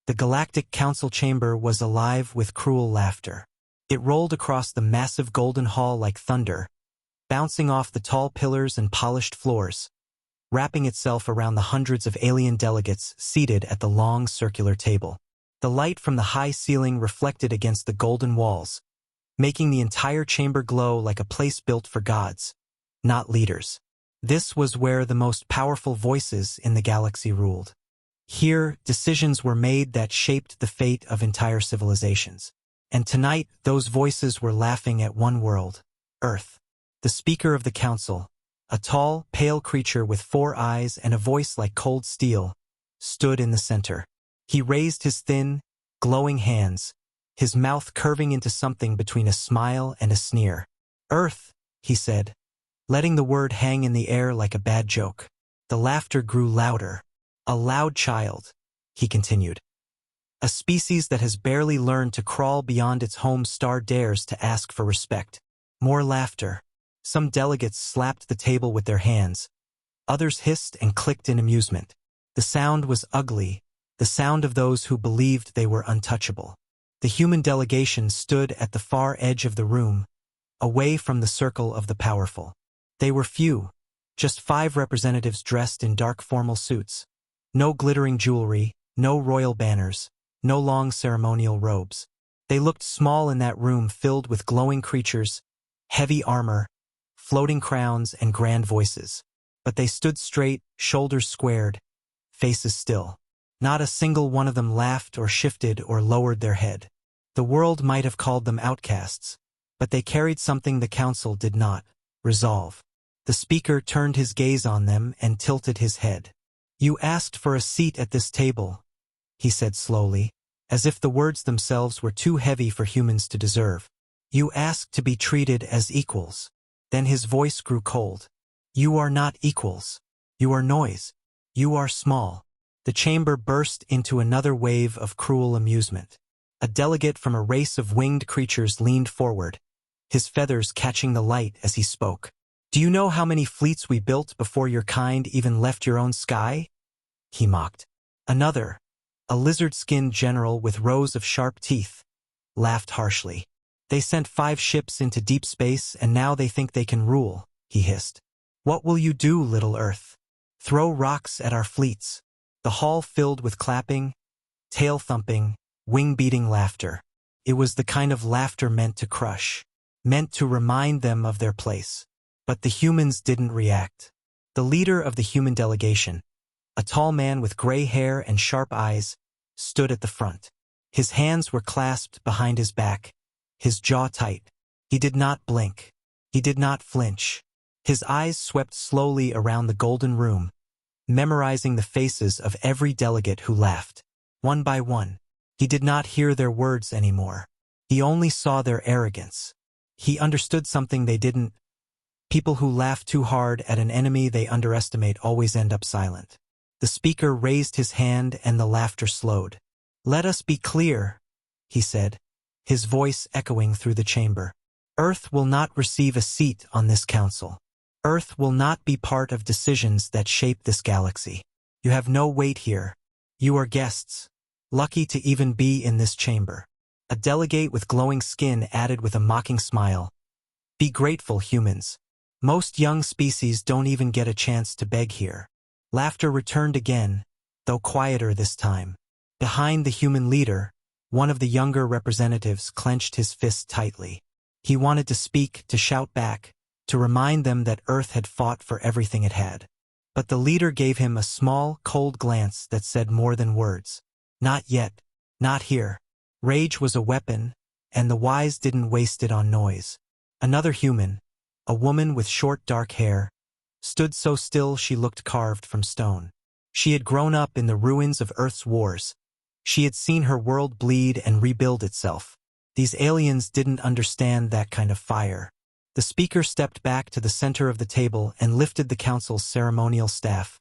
The Galactic Council chamber was alive with cruel laughter. It rolled across the massive golden hall like thunder, bouncing off the tall pillars and polished floors, wrapping itself around the hundreds of alien delegates seated at the long circular table. The light from the high ceiling reflected against the golden walls, making the entire chamber glow like a place built for gods, not leaders. This was where the most powerful voices in the galaxy ruled. Here, decisions were made that shaped the fate of entire civilizations. And tonight, those voices were laughing at one world, Earth. The Speaker of the Council, a tall, pale creature with 4 eyes and a voice like cold steel, stood in the center. He raised his thin, glowing hands, his mouth curving into something between a smile and a sneer. "Earth," he said, letting the word hang in the air like a bad joke. The laughter grew louder. "A loud child," he continued. "A species that has barely learned to crawl beyond its home star dares to ask for respect." More laughter. Some delegates slapped the table with their hands. Others hissed and clicked in amusement. The sound was ugly, the sound of those who believed they were untouchable. The human delegation stood at the far edge of the room, away from the circle of the powerful. They were few, just 5 representatives dressed in dark formal suits. No glittering jewelry, no royal banners, no long ceremonial robes. They looked small in that room filled with glowing creatures, heavy armor, floating crowns, and grand voices. But they stood straight, shoulders squared, faces still. Not a single one of them laughed or shifted or lowered their head. The world might have called them outcasts, but they carried something the council did not: resolve. The speaker turned his gaze on them and tilted his head. "You asked for a seat at this table," he said slowly, as if the words themselves were too heavy for humans to deserve. "You asked to be treated as equals." Then his voice grew cold. "You are not equals. You are noise. You are small." The chamber burst into another wave of cruel amusement. A delegate from a race of winged creatures leaned forward, his feathers catching the light as he spoke. "Do you know how many fleets we built before your kind even left your own sky?" he mocked. Another, a lizard-skinned general with rows of sharp teeth, laughed harshly. "They sent 5 ships into deep space and now they think they can rule," he hissed. "What will you do, little Earth? Throw rocks at our fleets?" The hall filled with clapping, tail-thumping, wing-beating laughter. It was the kind of laughter meant to crush, meant to remind them of their place. But the humans didn't react. The leader of the human delegation, a tall man with gray hair and sharp eyes, stood at the front. His hands were clasped behind his back, his jaw tight. He did not blink. He did not flinch. His eyes swept slowly around the golden room, memorizing the faces of every delegate who laughed. One by one, he did not hear their words anymore. He only saw their arrogance. He understood something they didn't. People who laugh too hard at an enemy they underestimate always end up silent. The speaker raised his hand and the laughter slowed. "Let us be clear," he said, his voice echoing through the chamber. "Earth will not receive a seat on this council. Earth will not be part of decisions that shape this galaxy. You have no weight here. You are guests, lucky to even be in this chamber." A delegate with glowing skin added with a mocking smile, "Be grateful, humans. Most young species don't even get a chance to beg here." Laughter returned again, though quieter this time. Behind the human leader, one of the younger representatives clenched his fist tightly. He wanted to speak, to shout back, to remind them that Earth had fought for everything it had. But the leader gave him a small, cold glance that said more than words. "Not yet. Not here." Rage was a weapon, and the wise didn't waste it on noise. Another human, a woman with short dark hair, stood so still she looked carved from stone. She had grown up in the ruins of Earth's wars. She had seen her world bleed and rebuild itself. These aliens didn't understand that kind of fire. The speaker stepped back to the center of the table and lifted the council's ceremonial staff,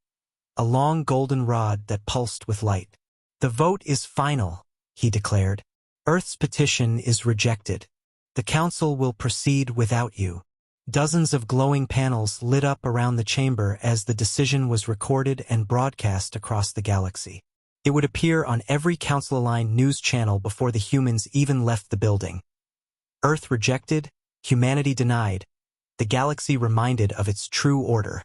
a long golden rod that pulsed with light. "The vote is final," he declared. "Earth's petition is rejected. The council will proceed without you." Dozens of glowing panels lit up around the chamber as the decision was recorded and broadcast across the galaxy. It would appear on every council-aligned news channel before the humans even left the building. Earth rejected, humanity denied, the galaxy reminded of its true order.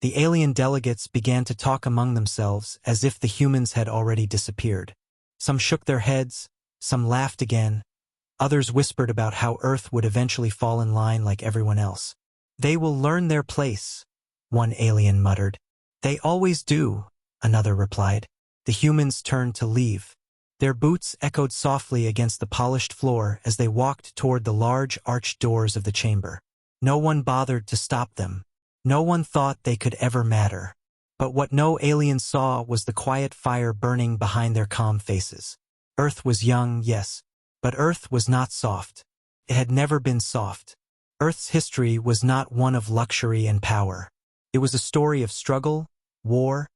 The alien delegates began to talk among themselves as if the humans had already disappeared. Some shook their heads, some laughed again, others whispered about how Earth would eventually fall in line like everyone else. "They will learn their place," one alien muttered. "They always do," another replied. The humans turned to leave. Their boots echoed softly against the polished floor as they walked toward the large arched doors of the chamber. No one bothered to stop them. No one thought they could ever matter. But what no alien saw was the quiet fire burning behind their calm faces. Earth was young, yes, but Earth was not soft. It had never been soft. Earth's history was not one of luxury and power. It was a story of struggle, war,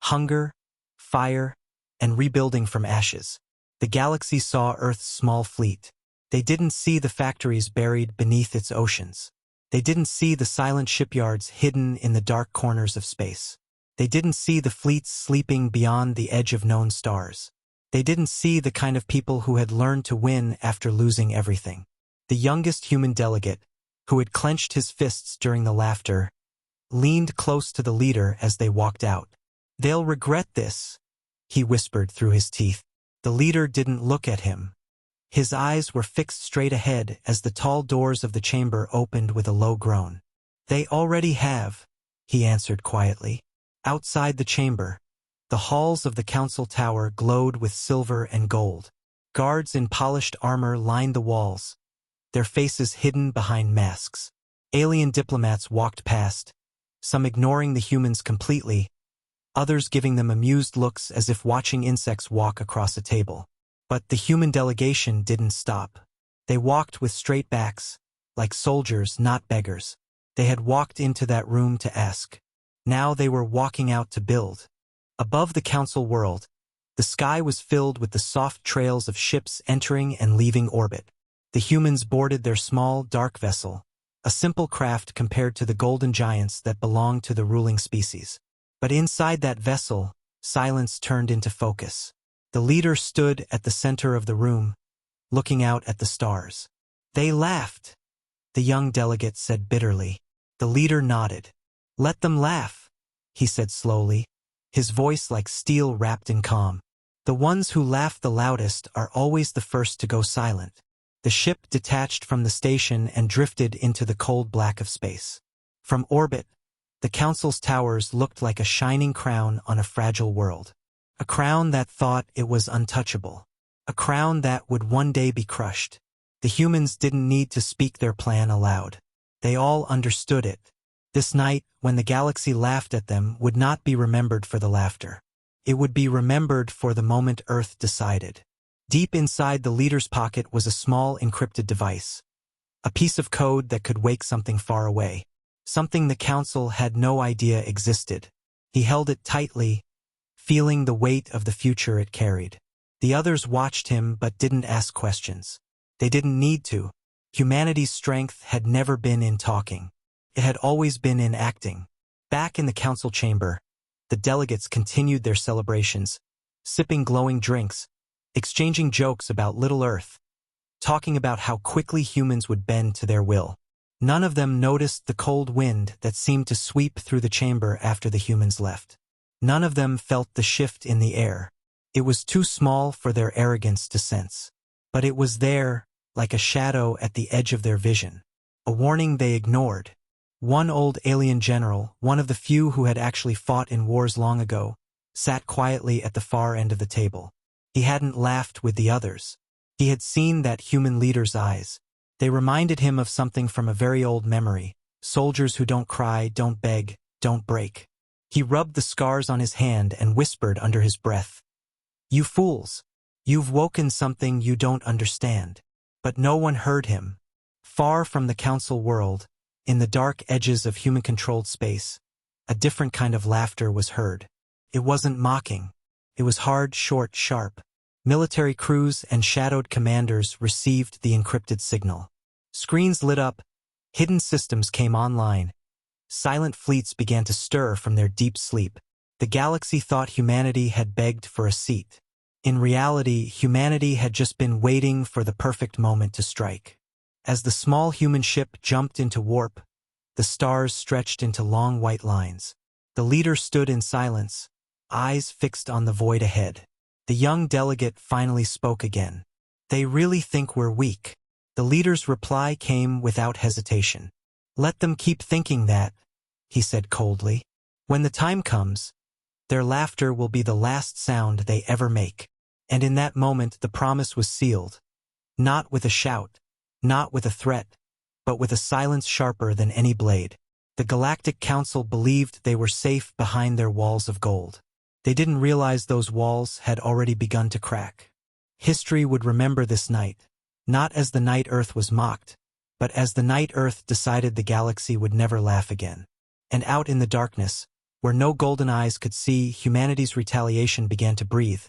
hunger, fire, and rebuilding from ashes. The galaxy saw Earth's small fleet. They didn't see the factories buried beneath its oceans. They didn't see the silent shipyards hidden in the dark corners of space. They didn't see the fleets sleeping beyond the edge of known stars. They didn't see the kind of people who had learned to win after losing everything. The youngest human delegate, who had clenched his fists during the laughter, leaned close to the leader as they walked out. "They'll regret this," he whispered through his teeth. The leader didn't look at him. His eyes were fixed straight ahead as the tall doors of the chamber opened with a low groan. "They already have," he answered quietly. Outside the chamber, the halls of the council tower glowed with silver and gold. Guards in polished armor lined the walls, their faces hidden behind masks. Alien diplomats walked past, some ignoring the humans completely, others giving them amused looks as if watching insects walk across a table. But the human delegation didn't stop. They walked with straight backs, like soldiers, not beggars. They had walked into that room to ask. Now they were walking out to build. Above the council world, the sky was filled with the soft trails of ships entering and leaving orbit. The humans boarded their small, dark vessel, a simple craft compared to the golden giants that belonged to the ruling species. But inside that vessel, silence turned into focus. The leader stood at the center of the room, looking out at the stars. "They laughed," the young delegate said bitterly. The leader nodded. "Let them laugh," he said slowly, his voice like steel wrapped in calm. "The ones who laugh the loudest are always the first to go silent." The ship detached from the station and drifted into the cold black of space. From orbit, the council's towers looked like a shining crown on a fragile world. A crown that thought it was untouchable. A crown that would one day be crushed. The humans didn't need to speak their plan aloud. They all understood it. This night, when the galaxy laughed at them, would not be remembered for the laughter. It would be remembered for the moment Earth decided. Deep inside the leader's pocket was a small encrypted device. A piece of code that could wake something far away. Something the council had no idea existed. He held it tightly, feeling the weight of the future it carried. The others watched him but didn't ask questions. They didn't need to. Humanity's strength had never been in talking. It had always been in acting. Back in the council chamber, the delegates continued their celebrations, sipping glowing drinks, exchanging jokes about Little Earth, talking about how quickly humans would bend to their will. None of them noticed the cold wind that seemed to sweep through the chamber after the humans left. None of them felt the shift in the air. It was too small for their arrogance to sense. But it was there, like a shadow at the edge of their vision. A warning they ignored. One old alien general, one of the few who had actually fought in wars long ago, sat quietly at the far end of the table. He hadn't laughed with the others. He had seen that human leader's eyes. They reminded him of something from a very old memory. Soldiers who don't cry, don't beg, don't break. He rubbed the scars on his hand and whispered under his breath, "You fools! You've woken something you don't understand." But no one heard him. Far from the council world, in the dark edges of human-controlled space, a different kind of laughter was heard. It wasn't mocking. It was hard, short, sharp. Military crews and shadowed commanders received the encrypted signal. Screens lit up, hidden systems came online. Silent fleets began to stir from their deep sleep. The galaxy thought humanity had begged for a seat. In reality, humanity had just been waiting for the perfect moment to strike. As the small human ship jumped into warp, the stars stretched into long white lines. The leader stood in silence, eyes fixed on the void ahead. The young delegate finally spoke again. "They really think we're weak." The leader's reply came without hesitation. "Let them keep thinking that," he said coldly. "When the time comes, their laughter will be the last sound they ever make." And in that moment the promise was sealed. Not with a shout, not with a threat, but with a silence sharper than any blade. The Galactic Council believed they were safe behind their walls of gold. They didn't realize those walls had already begun to crack. History would remember this night, not as the night Earth was mocked, but as the night Earth decided the galaxy would never laugh again. And out in the darkness, where no golden eyes could see, humanity's retaliation began to breathe.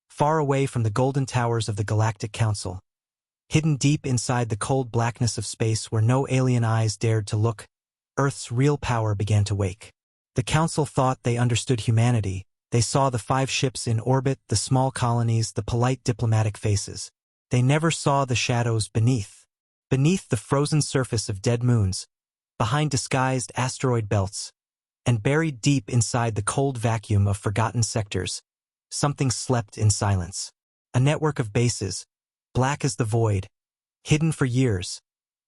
Far away from the golden towers of the Galactic Council, hidden deep inside the cold blackness of space where no alien eyes dared to look, Earth's real power began to wake. The Council thought they understood humanity. They saw the 5 ships in orbit, the small colonies, the polite diplomatic faces. They never saw the shadows beneath. Beneath the frozen surface of dead moons, behind disguised asteroid belts, and buried deep inside the cold vacuum of forgotten sectors, something slept in silence. A network of bases, black as the void, hidden for years,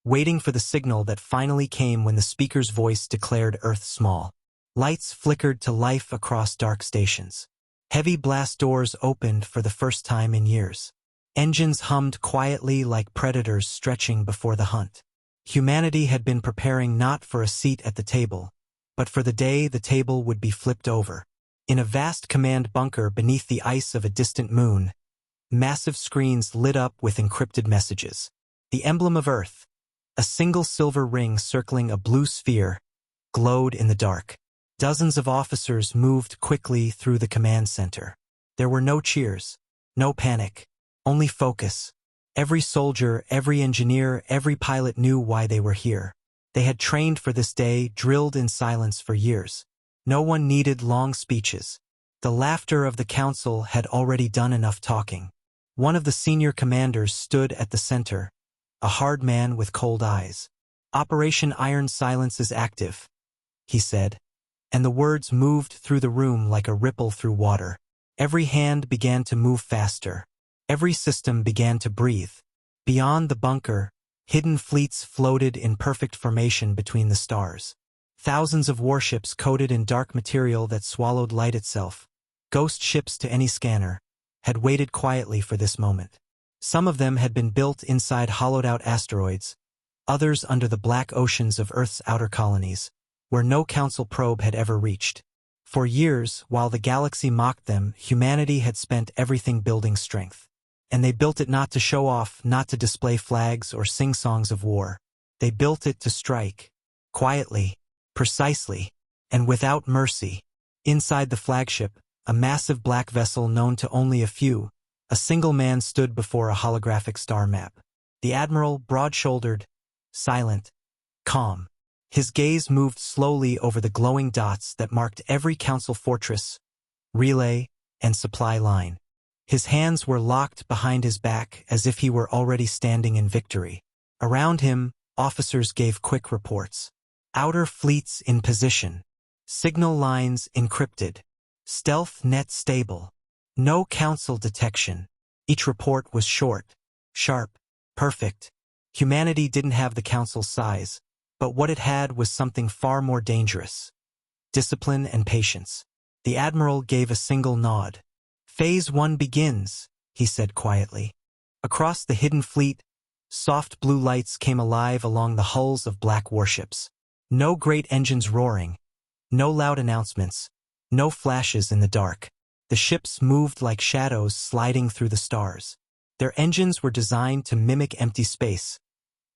waiting for the signal that finally came when the speaker's voice declared Earth small. Lights flickered to life across dark stations. Heavy blast doors opened for the first time in years. Engines hummed quietly like predators stretching before the hunt. Humanity had been preparing not for a seat at the table, but for the day the table would be flipped over. In a vast command bunker beneath the ice of a distant moon, massive screens lit up with encrypted messages. The emblem of Earth, a single silver ring circling a blue sphere, glowed in the dark. Dozens of officers moved quickly through the command center. There were no cheers, no panic, only focus. Every soldier, every engineer, every pilot knew why they were here. They had trained for this day, drilled in silence for years. No one needed long speeches. The laughter of the council had already done enough talking. One of the senior commanders stood at the center, a hard man with cold eyes. "Operation Iron Silence is active," he said, and the words moved through the room like a ripple through water. Every hand began to move faster. Every system began to breathe. Beyond the bunker, hidden fleets floated in perfect formation between the stars. Thousands of warships coated in dark material that swallowed light itself, ghost ships to any scanner, had waited quietly for this moment. Some of them had been built inside hollowed-out asteroids, others under the black oceans of Earth's outer colonies, where no council probe had ever reached. For years, while the galaxy mocked them, humanity had spent everything building strength. And they built it not to show off, not to display flags or sing songs of war. They built it to strike, quietly, precisely, and without mercy. Inside the flagship, a massive black vessel known to only a few, a single man stood before a holographic star map. The admiral, broad-shouldered, silent, calm. His gaze moved slowly over the glowing dots that marked every council fortress, relay, and supply line. His hands were locked behind his back as if he were already standing in victory. Around him, officers gave quick reports. Outer fleets in position. Signal lines encrypted. Stealth net stable. No council detection. Each report was short, sharp, perfect. Humanity didn't have the council's size, but what it had was something far more dangerous. Discipline and patience. The admiral gave a single nod. "Phase 1 begins," he said quietly. Across the hidden fleet, soft blue lights came alive along the hulls of black warships. No great engines roaring, no loud announcements, no flashes in the dark. The ships moved like shadows sliding through the stars. Their engines were designed to mimic empty space,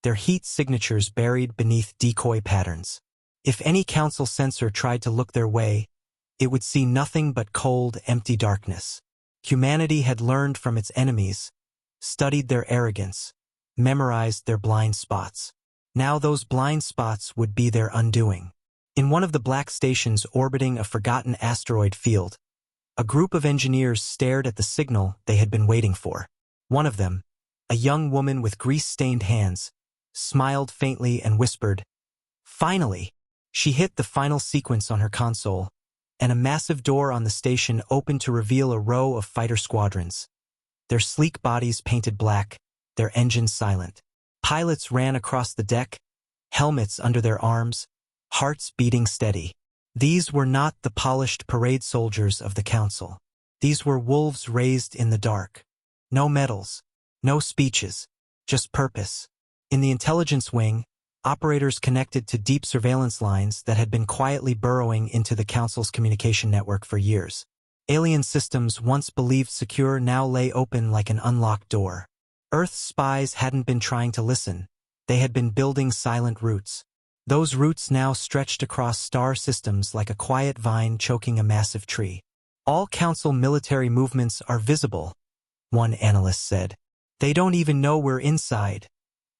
their heat signatures buried beneath decoy patterns. If any council sensor tried to look their way, it would see nothing but cold, empty darkness. Humanity had learned from its enemies, studied their arrogance, memorized their blind spots. Now those blind spots would be their undoing. In one of the black stations orbiting a forgotten asteroid field, a group of engineers stared at the signal they had been waiting for. One of them, a young woman with grease-stained hands, smiled faintly and whispered, "Finally!" She hit the final sequence on her console, and a massive door on the station opened to reveal a row of fighter squadrons. Their sleek bodies painted black, their engines silent. Pilots ran across the deck, helmets under their arms, hearts beating steady. These were not the polished parade soldiers of the Council. These were wolves raised in the dark. No medals, no speeches, just purpose. In the intelligence wing, operators connected to deep surveillance lines that had been quietly burrowing into the Council's communication network for years. Alien systems once believed secure now lay open like an unlocked door. Earth's spies hadn't been trying to listen. They had been building silent roots. Those roots now stretched across star systems like a quiet vine choking a massive tree. All Council military movements are visible, one analyst said. They don't even know we're inside,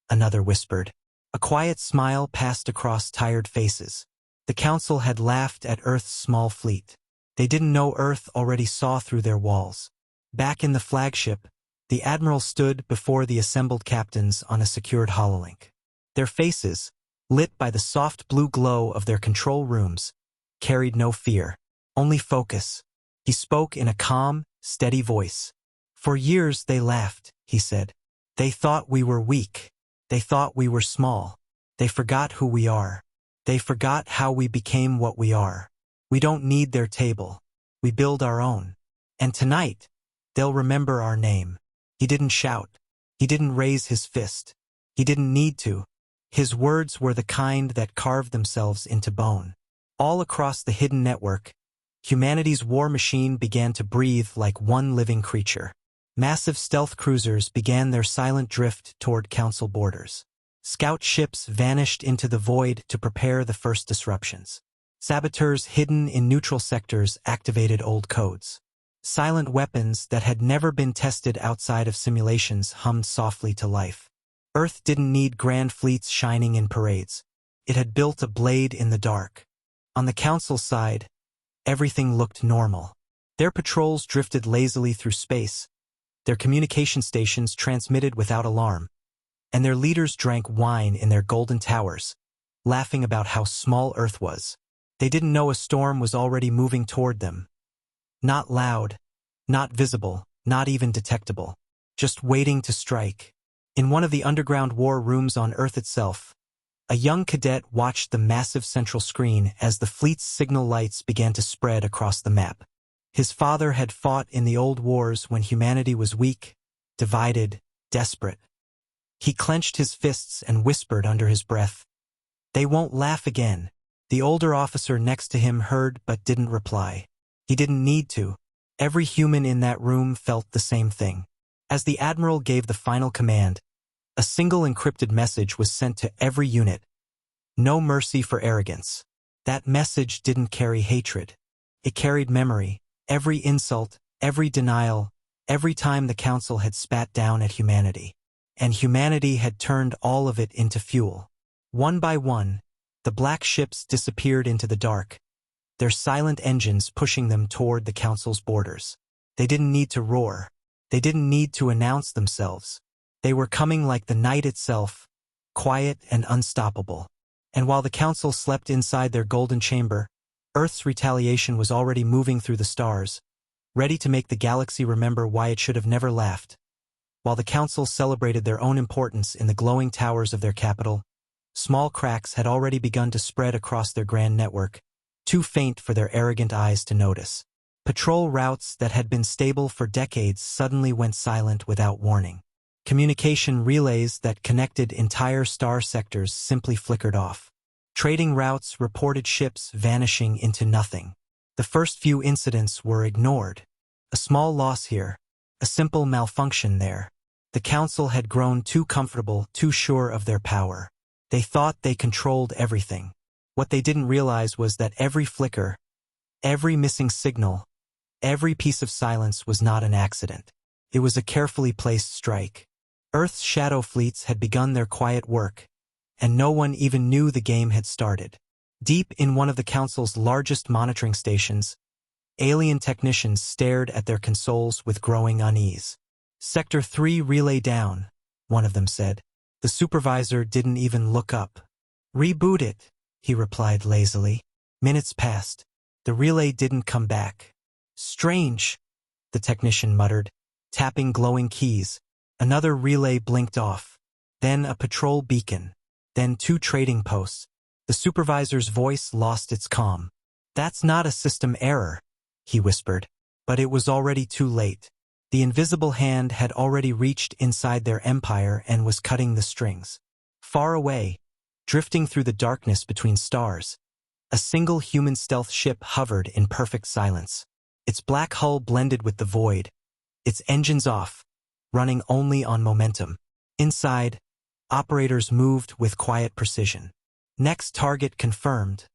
another whispered. A quiet smile passed across tired faces. The Council had laughed at Earth's small fleet. They didn't know Earth already saw through their walls. Back in the flagship, the Admiral stood before the assembled captains on a secured hololink. Their faces, lit by the soft blue glow of their control rooms, carried no fear, only focus. He spoke in a calm, steady voice. "For years they laughed," he said. "They thought we were weak. They thought we were small. They forgot who we are. They forgot how we became what we are. We don't need their table. We build our own. And tonight, they'll remember our name." He didn't shout. He didn't raise his fist. He didn't need to. His words were the kind that carved themselves into bone. All across the hidden network, humanity's war machine began to breathe like one living creature. Massive stealth cruisers began their silent drift toward Council borders. Scout ships vanished into the void to prepare the first disruptions. Saboteurs hidden in neutral sectors activated old codes. Silent weapons that had never been tested outside of simulations hummed softly to life. Earth didn't need grand fleets shining in parades. It had built a blade in the dark. On the Council side, everything looked normal. Their patrols drifted lazily through space. Their communication stations transmitted without alarm, and their leaders drank wine in their golden towers, laughing about how small Earth was. They didn't know a storm was already moving toward them. Not loud, not visible, not even detectable, just waiting to strike. In one of the underground war rooms on Earth itself, a young cadet watched the massive central screen as the fleet's signal lights began to spread across the map. His father had fought in the old wars when humanity was weak, divided, desperate. He clenched his fists and whispered under his breath, "They won't laugh again." The older officer next to him heard but didn't reply. He didn't need to. Every human in that room felt the same thing. As the Admiral gave the final command, a single encrypted message was sent to every unit. No mercy for arrogance. That message didn't carry hatred. It carried memory. Every insult, every denial, every time the Council had spat down at humanity. And humanity had turned all of it into fuel. One by one, the black ships disappeared into the dark, their silent engines pushing them toward the Council's borders. They didn't need to roar. They didn't need to announce themselves. They were coming like the night itself, quiet and unstoppable. And while the Council slept inside their golden chamber, Earth's retaliation was already moving through the stars, ready to make the galaxy remember why it should have never laughed. While the Council celebrated their own importance in the glowing towers of their capital, small cracks had already begun to spread across their grand network, too faint for their arrogant eyes to notice. Patrol routes that had been stable for decades suddenly went silent without warning. Communication relays that connected entire star sectors simply flickered off. Trading routes reported ships vanishing into nothing. The first few incidents were ignored. A small loss here, a simple malfunction there. The Council had grown too comfortable, too sure of their power. They thought they controlled everything. What they didn't realize was that every flicker, every missing signal, every piece of silence was not an accident. It was a carefully placed strike. Earth's shadow fleets had begun their quiet work, and no one even knew the game had started. Deep in one of the Council's largest monitoring stations, alien technicians stared at their consoles with growing unease. "Sector 3 relay down," one of them said. The supervisor didn't even look up. "Reboot it," he replied lazily. Minutes passed. The relay didn't come back. "Strange," the technician muttered, tapping glowing keys. Another relay blinked off. Then a patrol beacon. Then 2 trading posts. The supervisor's voice lost its calm. "That's not a system error," he whispered. But it was already too late. The invisible hand had already reached inside their empire and was cutting the strings. Far away, drifting through the darkness between stars, a single human stealth ship hovered in perfect silence. Its black hull blended with the void, its engines off, running only on momentum. Inside, operators moved with quiet precision. "Next target confirmed,"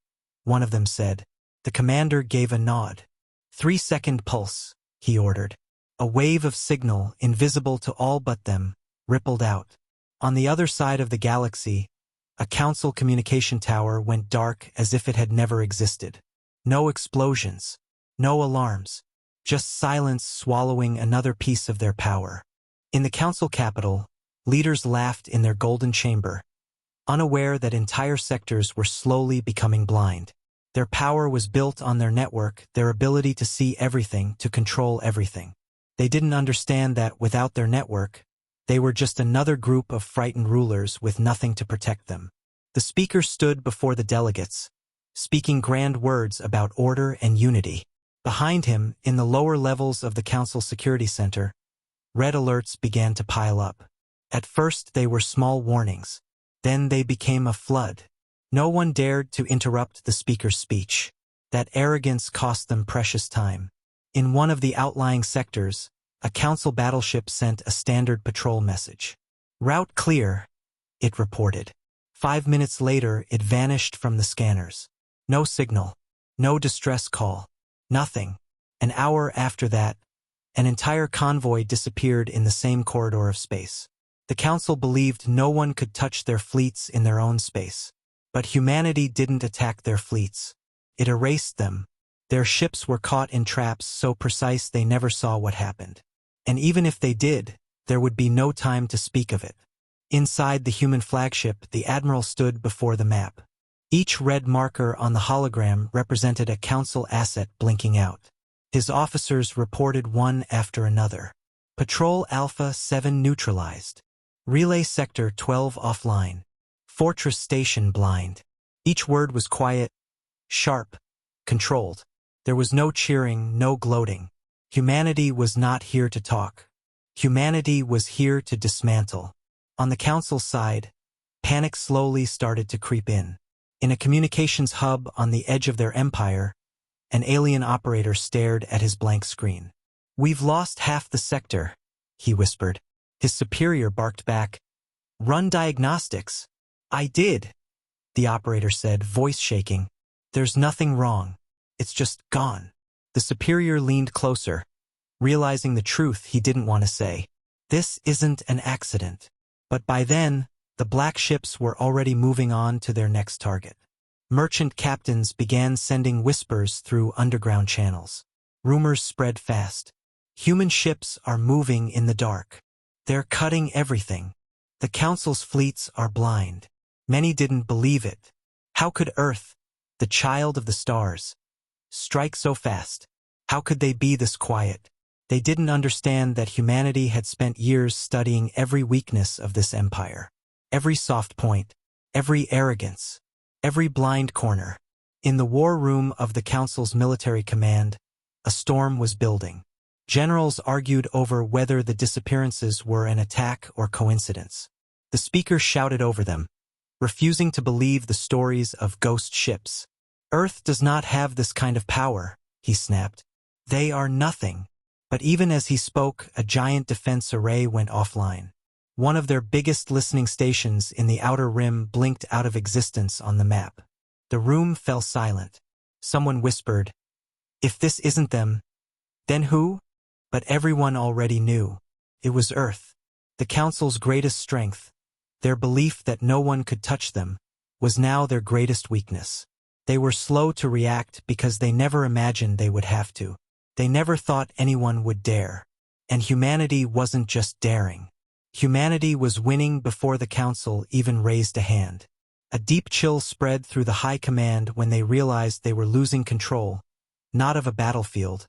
one of them said. The commander gave a nod. 3-second pulse, he ordered. A wave of signal, invisible to all but them, rippled out. On the other side of the galaxy, a Council communication tower went dark as if it had never existed. No explosions, no alarms, just silence swallowing another piece of their power. In the Council capital, leaders laughed in their golden chamber, unaware that entire sectors were slowly becoming blind. Their power was built on their network, their ability to see everything, to control everything. They didn't understand that without their network, they were just another group of frightened rulers with nothing to protect them. The speaker stood before the delegates, speaking grand words about order and unity. Behind him, in the lower levels of the Council Security Center, red alerts began to pile up. At first they were small warnings. Then they became a flood. No one dared to interrupt the speaker's speech. That arrogance cost them precious time. In one of the outlying sectors, a Council battleship sent a standard patrol message. "Route clear," it reported. 5 minutes later, it vanished from the scanners. No signal, no distress call, nothing. An hour after that, an entire convoy disappeared in the same corridor of space. The Council believed no one could touch their fleets in their own space. But humanity didn't attack their fleets. It erased them. Their ships were caught in traps so precise they never saw what happened. And even if they did, there would be no time to speak of it. Inside the human flagship, the Admiral stood before the map. Each red marker on the hologram represented a Council asset blinking out. His officers reported one after another. Patrol Alpha 7 neutralized. Relay Sector 12 offline. Fortress Station blind. Each word was quiet, sharp, controlled. There was no cheering, no gloating. Humanity was not here to talk. Humanity was here to dismantle. On the Council side, panic slowly started to creep in. In a communications hub on the edge of their empire, an alien operator stared at his blank screen. "We've lost half the sector," he whispered. His superior barked back, "Run diagnostics." "I did," the operator said, voice shaking. "There's nothing wrong. It's just gone." The superior leaned closer, realizing the truth he didn't want to say. This isn't an accident. But by then, the black ships were already moving on to their next target. Merchant captains began sending whispers through underground channels. Rumors spread fast. Human ships are moving in the dark. They're cutting everything. The Council's fleets are blind. Many didn't believe it. How could Earth, the child of the stars, strike so fast? How could they be this quiet? They didn't understand that humanity had spent years studying every weakness of this empire. Every soft point, every arrogance, every blind corner. In the war room of the Council's military command, a storm was building. Generals argued over whether the disappearances were an attack or coincidence. The speaker shouted over them, refusing to believe the stories of ghost ships. "Earth does not have this kind of power," he snapped. "They are nothing." But even as he spoke, a giant defense array went offline. One of their biggest listening stations in the outer rim blinked out of existence on the map. The room fell silent. Someone whispered, "If this isn't them, then who?" But everyone already knew. It was Earth. The Council's greatest strength, their belief that no one could touch them, was now their greatest weakness. They were slow to react because they never imagined they would have to. They never thought anyone would dare. And humanity wasn't just daring. Humanity was winning before the council even raised a hand. A deep chill spread through the high command when they realized they were losing control, not of a battlefield,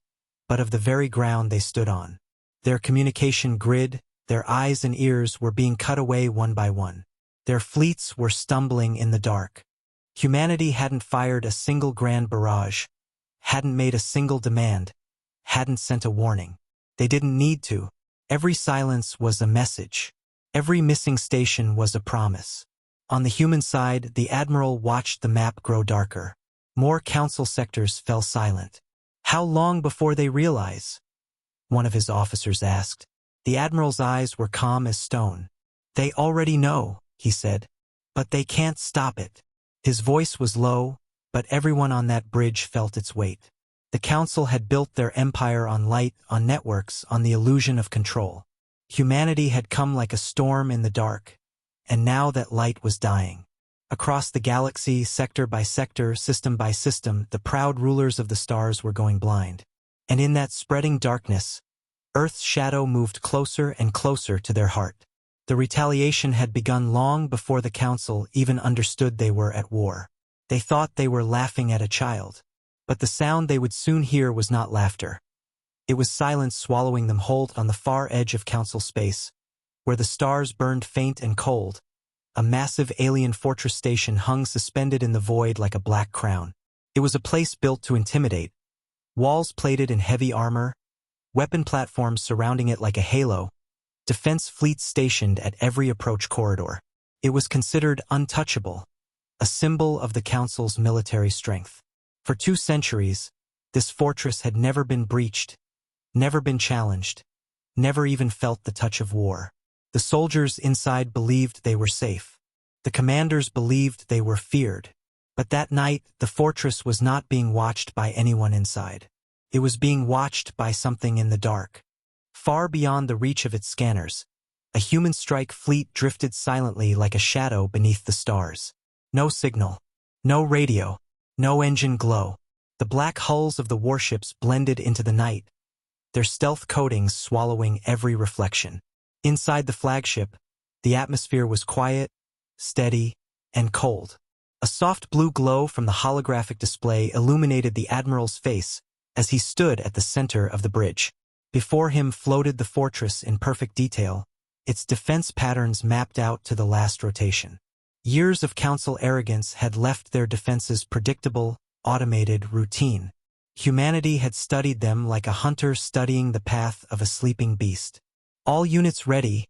but of the very ground they stood on. Their communication grid, their eyes and ears were being cut away one by one. Their fleets were stumbling in the dark. Humanity hadn't fired a single grand barrage, hadn't made a single demand, hadn't sent a warning. They didn't need to. Every silence was a message. Every missing station was a promise. On the human side, the Admiral watched the map grow darker. More council sectors fell silent. How long before they realize? One of his officers asked. The Admiral's eyes were calm as stone. They already know, he said. But they can't stop it. His voice was low, but everyone on that bridge felt its weight. The council had built their empire on light, on networks, on the illusion of control. Humanity had come like a storm in the dark, and now that light was dying. Across the galaxy, sector by sector, system by system, the proud rulers of the stars were going blind. And in that spreading darkness, Earth's shadow moved closer and closer to their heart. The retaliation had begun long before the council even understood they were at war. They thought they were laughing at a child. But the sound they would soon hear was not laughter. It was silence swallowing them whole on the far edge of council space, where the stars burned faint and cold. A massive alien fortress station hung suspended in the void like a black crown. It was a place built to intimidate. Walls plated in heavy armor, weapon platforms surrounding it like a halo, defense fleets stationed at every approach corridor. It was considered untouchable, a symbol of the council's military strength. For 2 centuries, this fortress had never been breached, never been challenged, never even felt the touch of war. The soldiers inside believed they were safe. The commanders believed they were feared. But that night, the fortress was not being watched by anyone inside. It was being watched by something in the dark. Far beyond the reach of its scanners, a human strike fleet drifted silently like a shadow beneath the stars. No signal, no radio, no engine glow. The black hulls of the warships blended into the night, their stealth coatings swallowing every reflection. Inside the flagship, the atmosphere was quiet, steady, and cold. A soft blue glow from the holographic display illuminated the Admiral's face as he stood at the center of the bridge. Before him floated the fortress in perfect detail, its defense patterns mapped out to the last rotation. Years of council arrogance had left their defenses predictable, automated, routine. Humanity had studied them like a hunter studying the path of a sleeping beast. All units ready,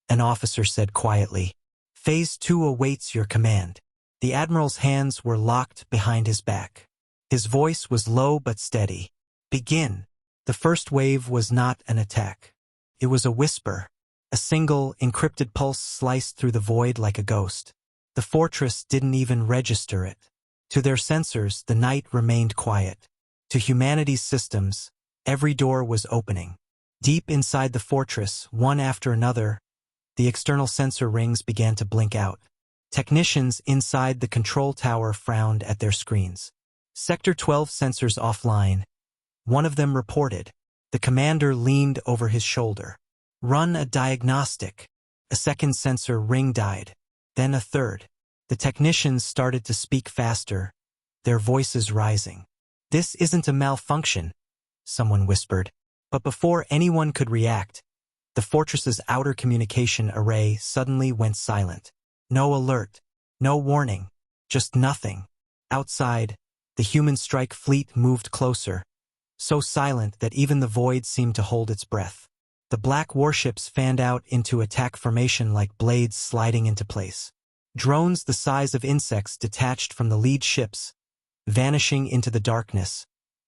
an officer said quietly. Phase 2 awaits your command. The Admiral's hands were locked behind his back. His voice was low but steady. Begin. The first wave was not an attack. It was a whisper. A single, encrypted pulse sliced through the void like a ghost. The fortress didn't even register it. To their sensors, the night remained quiet. To humanity's systems, every door was opening. Deep inside the fortress, one after another, the external sensor rings began to blink out. Technicians inside the control tower frowned at their screens. Sector 12 sensors offline. One of them reported. The commander leaned over his shoulder. Run a diagnostic. A second sensor ring died. Then a third. The technicians started to speak faster, their voices rising. This isn't a malfunction, someone whispered. But before anyone could react, the fortress's outer communication array suddenly went silent. No alert, no warning, just nothing. Outside, the human strike fleet moved closer, so silent that even the void seemed to hold its breath. The black warships fanned out into attack formation like blades sliding into place. Drones the size of insects detached from the lead ships, vanishing into the darkness,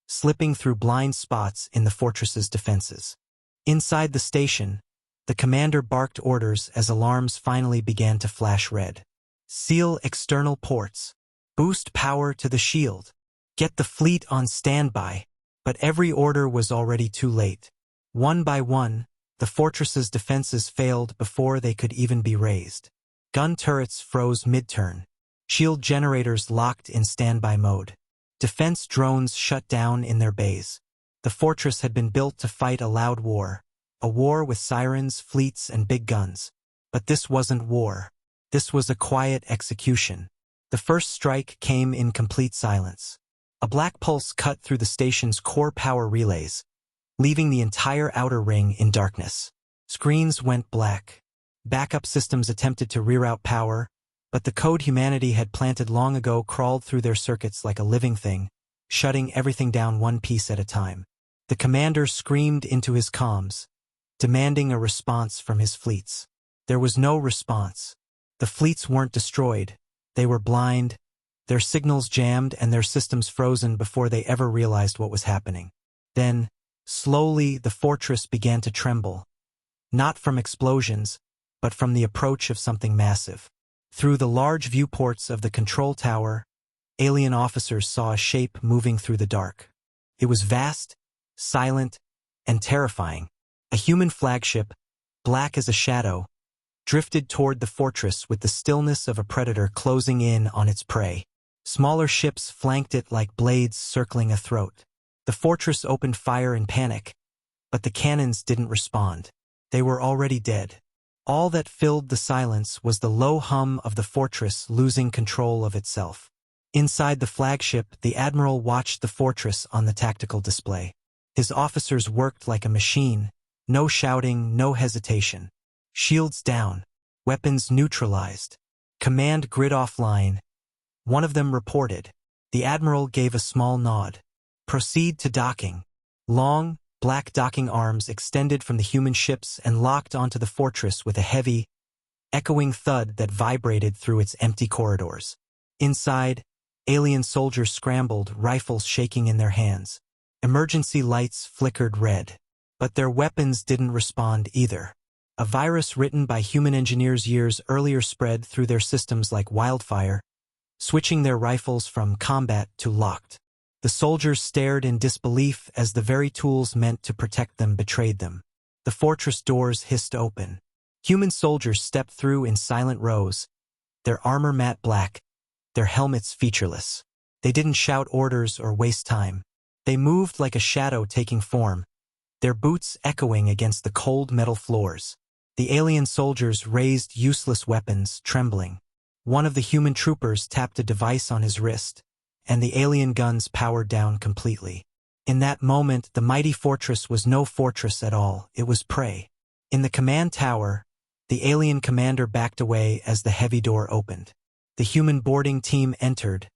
slipping through blind spots in the fortress's defenses. Inside the station, the commander barked orders as alarms finally began to flash red. Seal external ports. Boost power to the shield. Get the fleet on standby. But every order was already too late. One by one, the fortress's defenses failed before they could even be raised. Gun turrets froze mid-turn. Shield generators locked in standby mode. Defense drones shut down in their bays. The fortress had been built to fight a loud war. A war with sirens, fleets, and big guns. But this wasn't war. This was a quiet execution. The first strike came in complete silence. A black pulse cut through the station's core power relays, leaving the entire outer ring in darkness. Screens went black. Backup systems attempted to reroute power, but the code humanity had planted long ago crawled through their circuits like a living thing, shutting everything down one piece at a time. The commander screamed into his comms, demanding a response from his fleets. There was no response. The fleets weren't destroyed. They were blind, their signals jammed and their systems frozen before they ever realized what was happening. Then, slowly, the fortress began to tremble. Not from explosions, but from the approach of something massive. Through the large viewports of the control tower, alien officers saw a shape moving through the dark. It was vast, silent, and terrifying. A human flagship, black as a shadow, drifted toward the fortress with the stillness of a predator closing in on its prey. Smaller ships flanked it like blades circling a throat. The fortress opened fire in panic, but the cannons didn't respond. They were already dead. All that filled the silence was the low hum of the fortress losing control of itself. Inside the flagship, the admiral watched the fortress on the tactical display. His officers worked like a machine, no shouting, no hesitation. Shields down, weapons neutralized. Command grid offline. One of them reported. The admiral gave a small nod. Proceed to docking. Long, black docking arms extended from the human ships and locked onto the fortress with a heavy, echoing thud that vibrated through its empty corridors. Inside, alien soldiers scrambled, rifles shaking in their hands. Emergency lights flickered red. But their weapons didn't respond either. A virus written by human engineers years earlier spread through their systems like wildfire, switching their rifles from combat to locked. The soldiers stared in disbelief as the very tools meant to protect them betrayed them. The fortress doors hissed open. Human soldiers stepped through in silent rows, their armor matte black, their helmets featureless. They didn't shout orders or waste time. They moved like a shadow taking form, their boots echoing against the cold metal floors. The alien soldiers raised useless weapons, trembling. One of the human troopers tapped a device on his wrist, and the alien guns powered down completely. In that moment, the mighty fortress was no fortress at all, it was prey. In the command tower, the alien commander backed away as the heavy door opened. The human boarding team entered,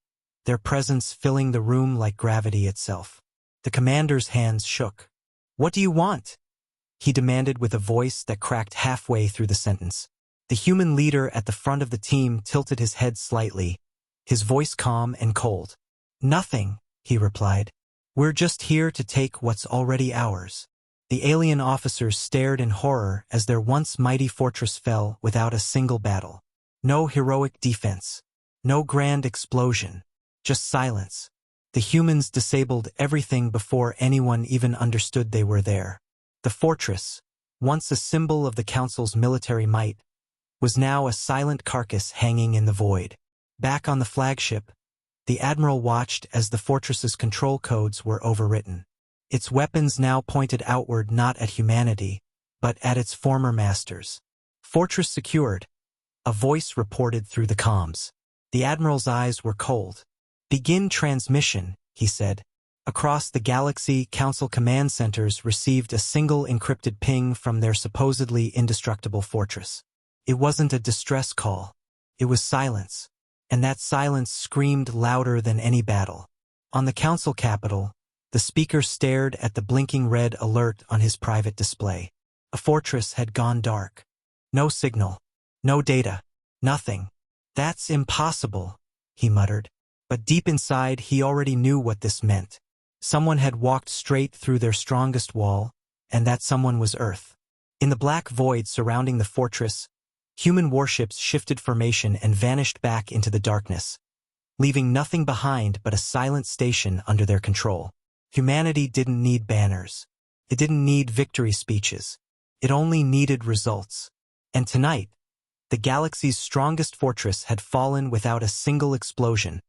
their presence filling the room like gravity itself. The commander's hands shook. "What do you want?" he demanded with a voice that cracked halfway through the sentence. The human leader at the front of the team tilted his head slightly, his voice calm and cold. "Nothing," he replied. "We're just here to take what's already ours." The alien officers stared in horror as their once mighty fortress fell without a single battle. No heroic defense. No grand explosion. Just silence. The humans disabled everything before anyone even understood they were there. The fortress, once a symbol of the Council's military might, was now a silent carcass hanging in the void. Back on the flagship, the admiral watched as the fortress's control codes were overwritten. Its weapons now pointed outward not at humanity, but at its former masters. "Fortress secured," a voice reported through the comms. The admiral's eyes were cold. "Begin transmission," he said. Across the galaxy, Council command centers received a single encrypted ping from their supposedly indestructible fortress. It wasn't a distress call. It was silence. And that silence screamed louder than any battle. On the Council Capitol, the speaker stared at the blinking red alert on his private display. A fortress had gone dark. No signal. No data. Nothing. "That's impossible," he muttered. But deep inside, he already knew what this meant. Someone had walked straight through their strongest wall, and that someone was Earth. In the black void surrounding the fortress, human warships shifted formation and vanished back into the darkness, leaving nothing behind but a silent station under their control. Humanity didn't need banners. It didn't need victory speeches. It only needed results. And tonight, The galaxy's strongest fortress had fallen without a single explosion,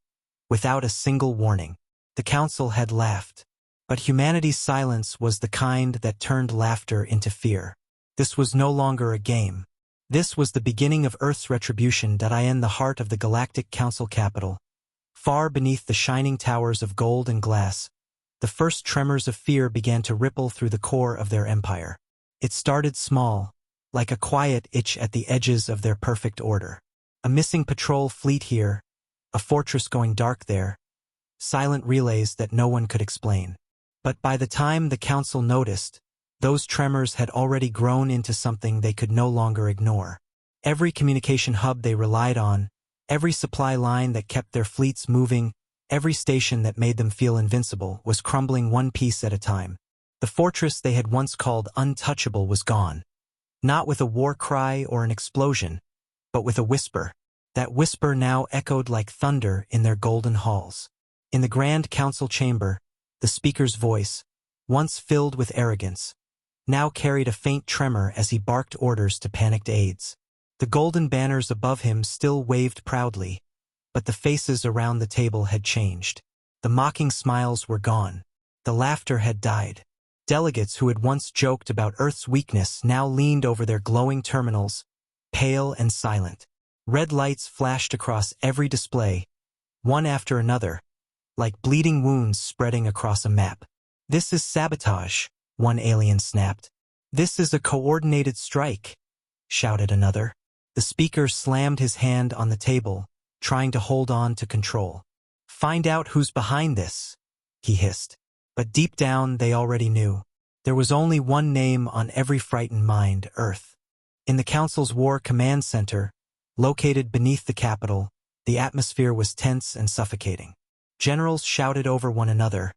without a single warning. The Council had laughed. But humanity's silence was the kind that turned laughter into fear. This was no longer a game. This was the beginning of Earth's retribution in the heart of the Galactic Council capital. Far beneath the shining towers of gold and glass, the first tremors of fear began to ripple through the core of their empire. It started small, like a quiet itch at the edges of their perfect order. A missing patrol fleet here, a fortress going dark there, silent relays that no one could explain. But by the time the Council noticed, those tremors had already grown into something they could no longer ignore. Every communication hub they relied on, every supply line that kept their fleets moving, every station that made them feel invincible was crumbling one piece at a time. The fortress they had once called untouchable was gone. Not with a war cry or an explosion, but with a whisper. That whisper now echoed like thunder in their golden halls. In the Grand Council chamber, the speaker's voice, once filled with arrogance, now carried a faint tremor as he barked orders to panicked aides. The golden banners above him still waved proudly, but the faces around the table had changed. The mocking smiles were gone. The laughter had died. Delegates who had once joked about Earth's weakness now leaned over their glowing terminals, pale and silent. Red lights flashed across every display, one after another, like bleeding wounds spreading across a map. "This is sabotage," one alien snapped. "This is a coordinated strike," shouted another. The speaker slammed his hand on the table, trying to hold on to control. "Find out who's behind this," he hissed. But deep down they already knew. There was only one name on every frightened mind: Earth. In the Council's War Command Center, located beneath the capital, the atmosphere was tense and suffocating. Generals shouted over one another,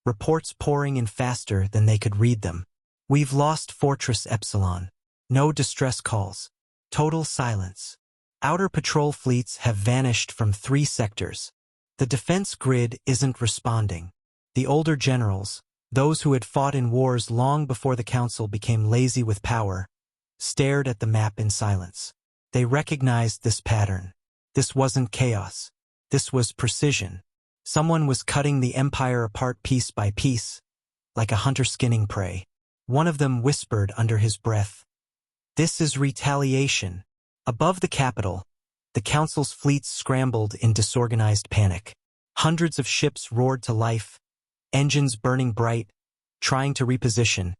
reports pouring in faster than they could read them. "We've lost Fortress Epsilon. No distress calls. Total silence. Outer patrol fleets have vanished from 3 sectors. The defense grid isn't responding." The older generals, those who had fought in wars long before the Council became lazy with power, stared at the map in silence. They recognized this pattern. This wasn't chaos. This was precision. Someone was cutting the Empire apart piece by piece, like a hunter skinning prey. One of them whispered under his breath, "This is retaliation." Above the capital, the Council's fleets scrambled in disorganized panic. Hundreds of ships roared to life, engines burning bright, trying to reposition,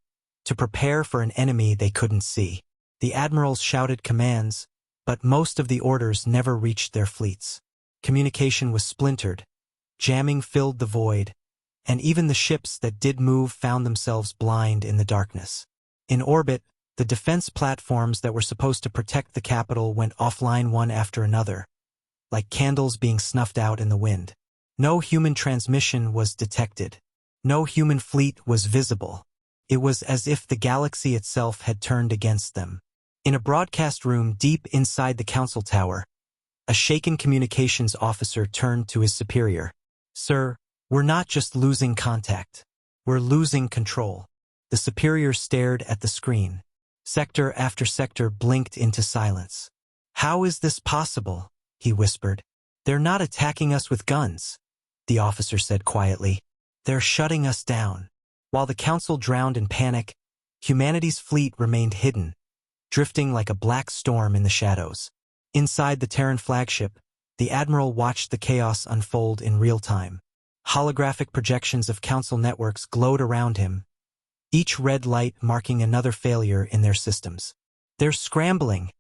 to prepare for an enemy they couldn't see. The admirals shouted commands, but most of the orders never reached their fleets. Communication was splintered, jamming filled the void, and even the ships that did move found themselves blind in the darkness. In orbit, the defense platforms that were supposed to protect the capital went offline one after another, like candles being snuffed out in the wind. No human transmission was detected. No human fleet was visible. It was as if the galaxy itself had turned against them. In a broadcast room deep inside the Council Tower, a shaken communications officer turned to his superior. "Sir, we're not just losing contact. We're losing control." The superior stared at the screen. Sector after sector blinked into silence. "How is this possible?" he whispered. "They're not attacking us with guns," the officer said quietly. "They're shutting us down." While the Council drowned in panic, humanity's fleet remained hidden, drifting like a black storm in the shadows. Inside the Terran flagship, the Admiral watched the chaos unfold in real time. Holographic projections of Council networks glowed around him, each red light marking another failure in their systems. "They're scrambling,"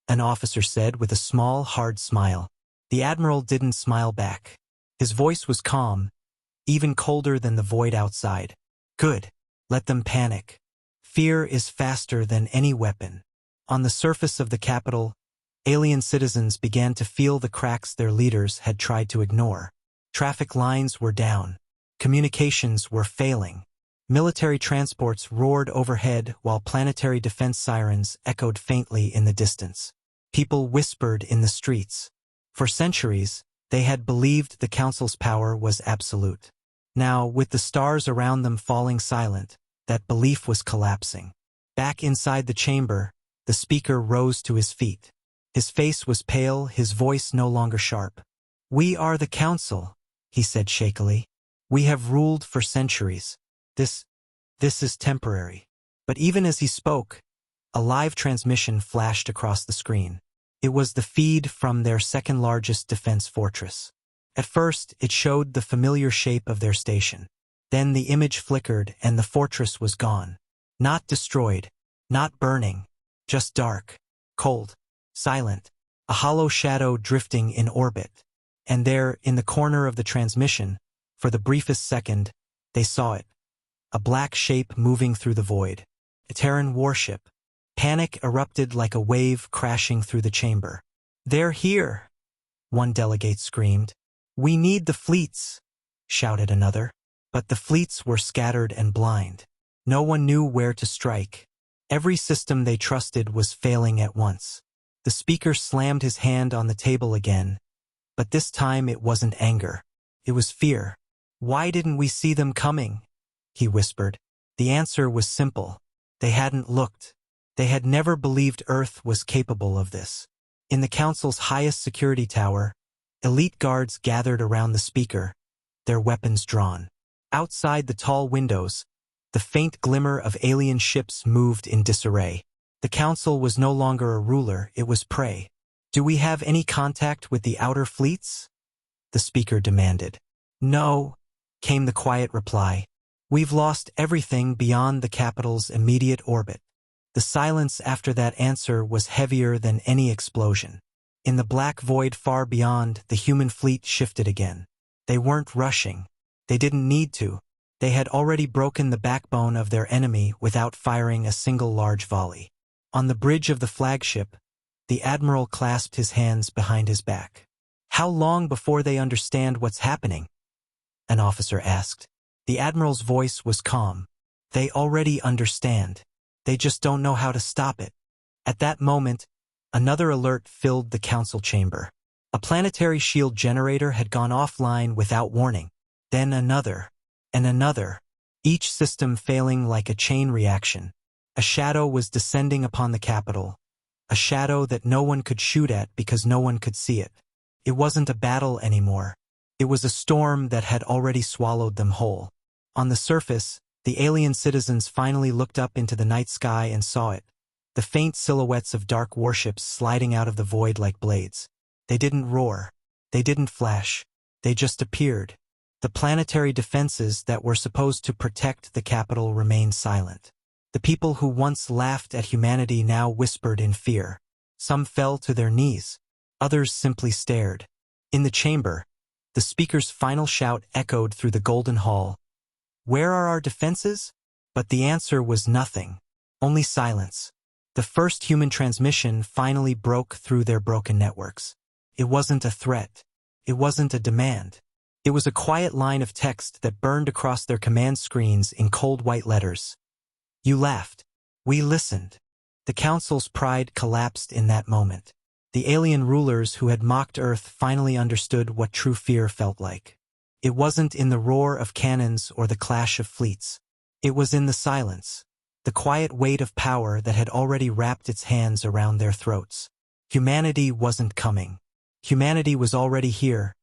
an officer said with a small, hard smile. The Admiral didn't smile back. His voice was calm, even colder than the void outside. "Good. Let them panic. Fear is faster than any weapon." On the surface of the capital, alien citizens began to feel the cracks their leaders had tried to ignore. Traffic lines were down. Communications were failing. Military transports roared overhead while planetary defense sirens echoed faintly in the distance. People whispered in the streets. For centuries, they had believed the Council's power was absolute. Now, with the stars around them falling silent, that belief was collapsing. Back inside the chamber, the speaker rose to his feet. His face was pale, his voice no longer sharp. "We are the Council," he said shakily. "We have ruled for centuries. This is temporary." But even as he spoke, a live transmission flashed across the screen. It was the feed from their second-largest defense fortress. At first, it showed the familiar shape of their station. Then the image flickered and the fortress was gone. Not destroyed, not burning, just dark, cold, silent, a hollow shadow drifting in orbit. And there, in the corner of the transmission, for the briefest second, they saw it. A black shape moving through the void. A Terran warship. Panic erupted like a wave crashing through the chamber. "They're here!" one delegate screamed. "We need the fleets!" shouted another. But the fleets were scattered and blind. No one knew where to strike. Every system they trusted was failing at once. The speaker slammed his hand on the table again, but this time it wasn't anger. It was fear. "Why didn't we see them coming?" he whispered. The answer was simple. They hadn't looked. They had never believed Earth was capable of this. In the Council's highest security tower, elite guards gathered around the speaker, their weapons drawn. Outside the tall windows, the faint glimmer of alien ships moved in disarray. The Council was no longer a ruler, it was prey. "Do we have any contact with the outer fleets?" the speaker demanded. "No," came the quiet reply. "We've lost everything beyond the capital's immediate orbit." The silence after that answer was heavier than any explosion. In the black void far beyond, the human fleet shifted again. They weren't rushing. They didn't need to. They had already broken the backbone of their enemy without firing a single large volley. On the bridge of the flagship, the admiral clasped his hands behind his back. "How long before they understand what's happening?" an officer asked. The admiral's voice was calm. "They already understand. They just don't know how to stop it." At that moment, another alert filled the council chamber. A planetary shield generator had gone offline without warning. Then another, and another, each system failing like a chain reaction. A shadow was descending upon the capital, a shadow that no one could shoot at because no one could see it. It wasn't a battle anymore. It was a storm that had already swallowed them whole. On the surface, the alien citizens finally looked up into the night sky and saw it. The faint silhouettes of dark warships sliding out of the void like blades. They didn't roar. They didn't flash. They just appeared. The planetary defenses that were supposed to protect the capital remained silent. The people who once laughed at humanity now whispered in fear. Some fell to their knees. Others simply stared. In the chamber, the speaker's final shout echoed through the golden hall. "Where are our defenses?" But the answer was nothing. Only silence. The first human transmission finally broke through their broken networks. It wasn't a threat. It wasn't a demand. It was a quiet line of text that burned across their command screens in cold white letters. "You laughed. We listened." The council's pride collapsed in that moment. The alien rulers who had mocked Earth finally understood what true fear felt like. It wasn't in the roar of cannons or the clash of fleets. It was in the silence, the quiet weight of power that had already wrapped its hands around their throats. Humanity wasn't coming. Humanity was already here.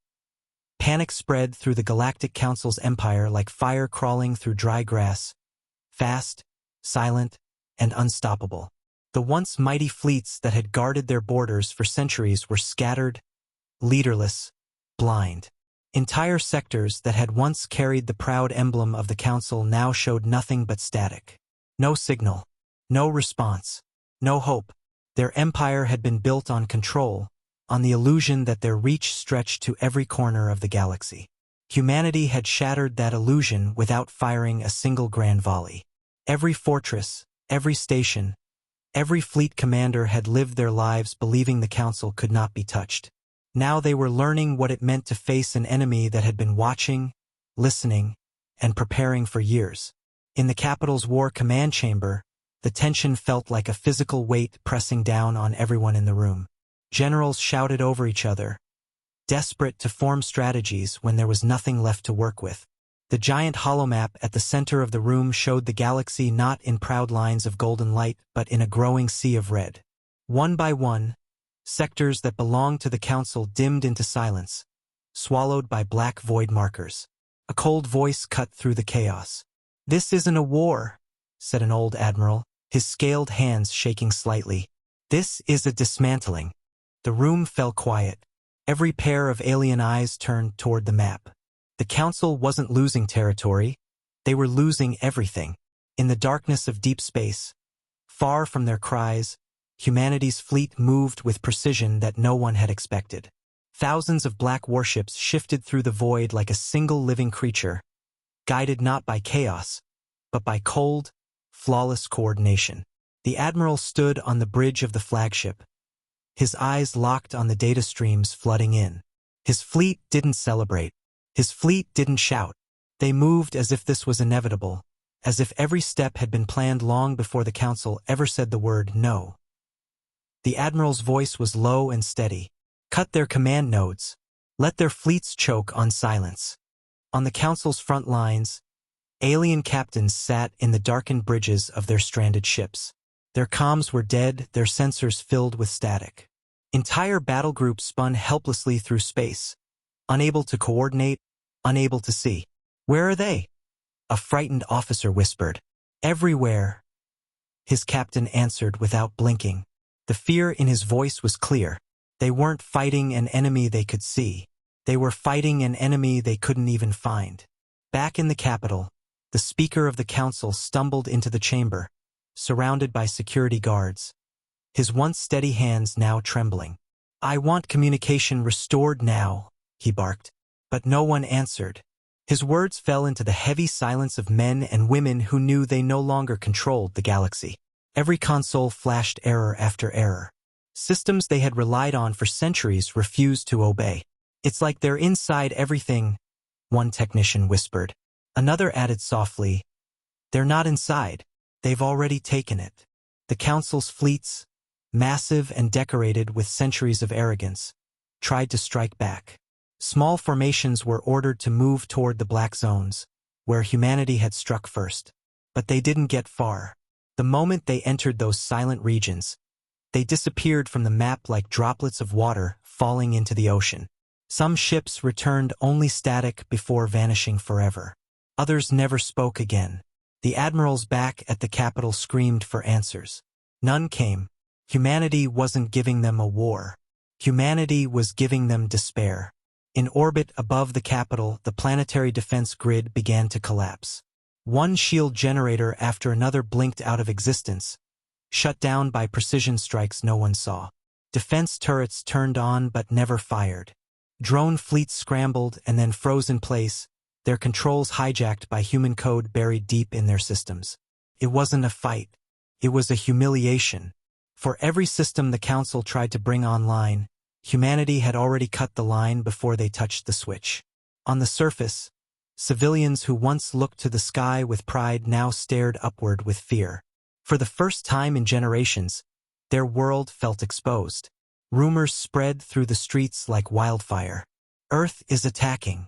Panic spread through the Galactic Council's empire like fire crawling through dry grass. Fast, silent, and unstoppable. The once mighty fleets that had guarded their borders for centuries were scattered, leaderless, blind. Entire sectors that had once carried the proud emblem of the Council now showed nothing but static. No signal, no response, no hope. Their empire had been built on control, on the illusion that their reach stretched to every corner of the galaxy. Humanity had shattered that illusion without firing a single grand volley. Every fortress, every station, every fleet commander had lived their lives believing the Council could not be touched. Now they were learning what it meant to face an enemy that had been watching, listening, and preparing for years. In the capital's war command chamber, the tension felt like a physical weight pressing down on everyone in the room. Generals shouted over each other, desperate to form strategies when there was nothing left to work with. The giant holomap at the center of the room showed the galaxy not in proud lines of golden light but in a growing sea of red. One by one, Sectors that belonged to the council dimmed into silence, swallowed by black void markers. A cold voice cut through the chaos. "This isn't a war," said an old admiral, his scaled hands shaking slightly. "This is a dismantling." The room fell quiet. Every pair of alien eyes turned toward the map. The council wasn't losing territory. They were losing everything. In the darkness of deep space, far from their cries, humanity's fleet moved with precision that no one had expected. Thousands of black warships shifted through the void like a single living creature, guided not by chaos, but by cold, flawless coordination. The admiral stood on the bridge of the flagship, his eyes locked on the data streams flooding in. His fleet didn't celebrate. His fleet didn't shout. They moved as if this was inevitable, as if every step had been planned long before the council ever said the word no. The admiral's voice was low and steady. "Cut their command nodes. Let their fleets choke on silence." On the council's front lines, alien captains sat in the darkened bridges of their stranded ships. Their comms were dead, their sensors filled with static. Entire battle groups spun helplessly through space, unable to coordinate, unable to see. "Where are they?" a frightened officer whispered. "Everywhere," his captain answered without blinking. The fear in his voice was clear. They weren't fighting an enemy they could see. They were fighting an enemy they couldn't even find. Back in the capital, the Speaker of the Council stumbled into the chamber, surrounded by security guards, his once steady hands now trembling. "I want communication restored now," he barked. But no one answered. His words fell into the heavy silence of men and women who knew they no longer controlled the galaxy. Every console flashed error after error. Systems they had relied on for centuries refused to obey. "It's like they're inside everything," one technician whispered. Another added softly, "They're not inside. They've already taken it." The council's fleets, massive and decorated with centuries of arrogance, tried to strike back. Small formations were ordered to move toward the black zones, where humanity had struck first. But they didn't get far. The moment they entered those silent regions, they disappeared from the map like droplets of water falling into the ocean. Some ships returned only static before vanishing forever. Others never spoke again. The admirals back at the capital screamed for answers. None came. Humanity wasn't giving them a war. Humanity was giving them despair. In orbit above the capital, the planetary defense grid began to collapse. One shield generator after another blinked out of existence, shut down by precision strikes no one saw. Defense turrets turned on but never fired. Drone fleets scrambled and then froze in place, their controls hijacked by human code buried deep in their systems. It wasn't a fight. It was a humiliation. For every system the Council tried to bring online, humanity had already cut the line before they touched the switch. On the surface, civilians who once looked to the sky with pride now stared upward with fear. For the first time in generations, their world felt exposed. Rumors spread through the streets like wildfire. Earth is attacking.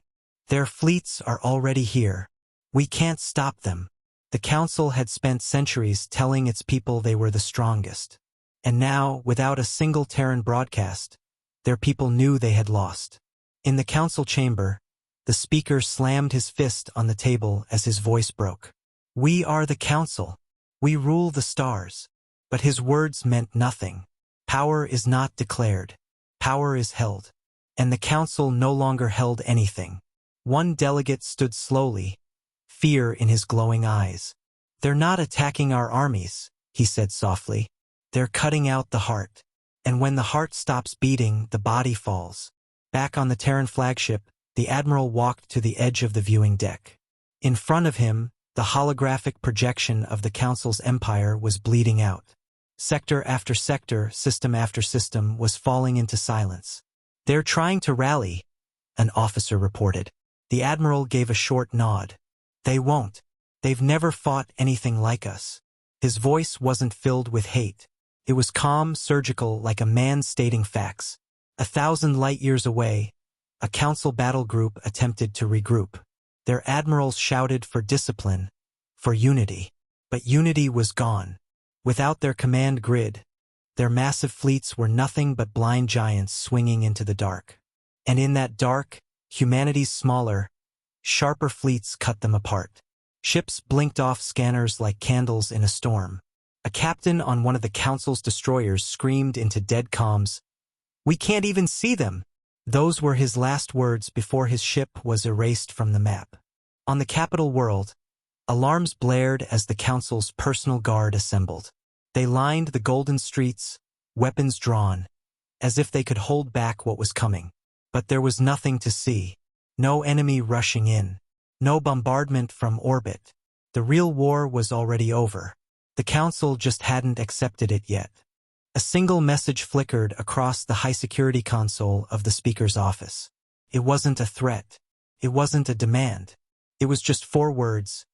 Their fleets are already here. We can't stop them. The Council had spent centuries telling its people they were the strongest. And now, without a single Terran broadcast, their people knew they had lost. In the Council chamber, the Speaker slammed his fist on the table as his voice broke. "We are the Council. We rule the stars." But his words meant nothing. Power is not declared. Power is held. And the Council no longer held anything. One delegate stood slowly, fear in his glowing eyes. "They're not attacking our armies," he said softly. "They're cutting out the heart. And when the heart stops beating, the body falls." Back on the Terran flagship, the Admiral walked to the edge of the viewing deck. In front of him, the holographic projection of the Council's empire was bleeding out. Sector after sector, system after system, was falling into silence. "They're trying to rally," an officer reported. The Admiral gave a short nod. "They won't. They've never fought anything like us." His voice wasn't filled with hate. It was calm, surgical, like a man stating facts. 1,000 light-years away, a Council battle group attempted to regroup. Their admirals shouted for discipline, for unity. But unity was gone. Without their command grid, Their massive fleets were nothing but blind giants swinging into the dark. And in that dark, humanity's smaller, sharper fleets cut them apart. Ships blinked off scanners like candles in a storm. A captain on one of the Council's destroyers screamed into dead comms, "We can't even see them!" Those were his last words before his ship was erased from the map. On the capital world, alarms blared as the Council's personal guard assembled. They lined the golden streets, weapons drawn, as if they could hold back what was coming. But there was nothing to see. No enemy rushing in. No bombardment from orbit. The real war was already over. The Council just hadn't accepted it yet. A single message flickered across the high-security console of the speaker's office. It wasn't a threat. It wasn't a demand. It was just 4 words.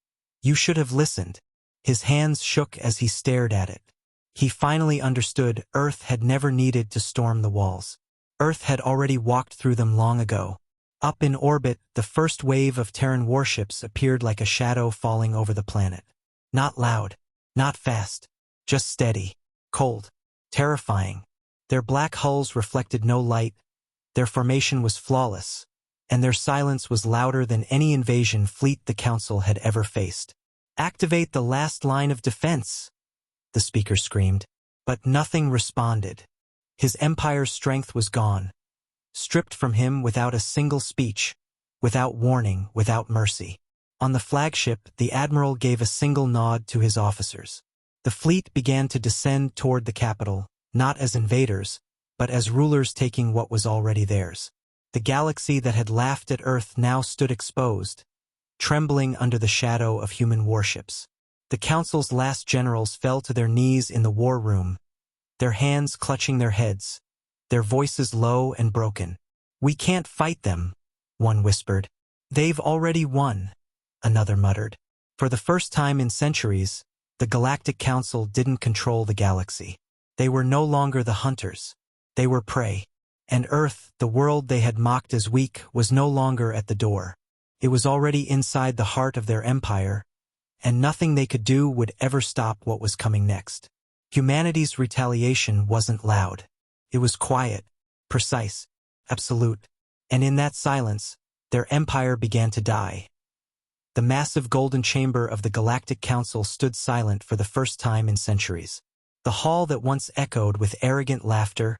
"You should have listened." His hands shook as he stared at it. He finally understood Earth had never needed to storm the walls. Earth had already walked through them long ago. Up in orbit, the first wave of Terran warships appeared like a shadow falling over the planet. Not loud, not fast, just steady, cold, terrifying. Their black hulls reflected no light, their formation was flawless, and their silence was louder than any invasion fleet the Council had ever faced. "Activate the last line of defense," the speaker screamed. But nothing responded. His empire's strength was gone, stripped from him without a single speech, without warning, without mercy. On the flagship, the admiral gave a single nod to his officers. The fleet began to descend toward the capital, not as invaders, but as rulers taking what was already theirs. The galaxy that had laughed at Earth now stood exposed, trembling under the shadow of human warships. The Council's last generals fell to their knees in the war room, their hands clutching their heads, their voices low and broken. "We can't fight them," one whispered. "They've already won," another muttered. For the first time in centuries, the Galactic Council didn't control the galaxy. They were no longer the hunters. They were prey. And Earth, the world they had mocked as weak, was no longer at the door. It was already inside the heart of their empire, and nothing they could do would ever stop what was coming next. Humanity's retaliation wasn't loud. It was quiet, precise, absolute. And in that silence, their empire began to die. The massive golden chamber of the Galactic Council stood silent for the first time in centuries. The hall that once echoed with arrogant laughter,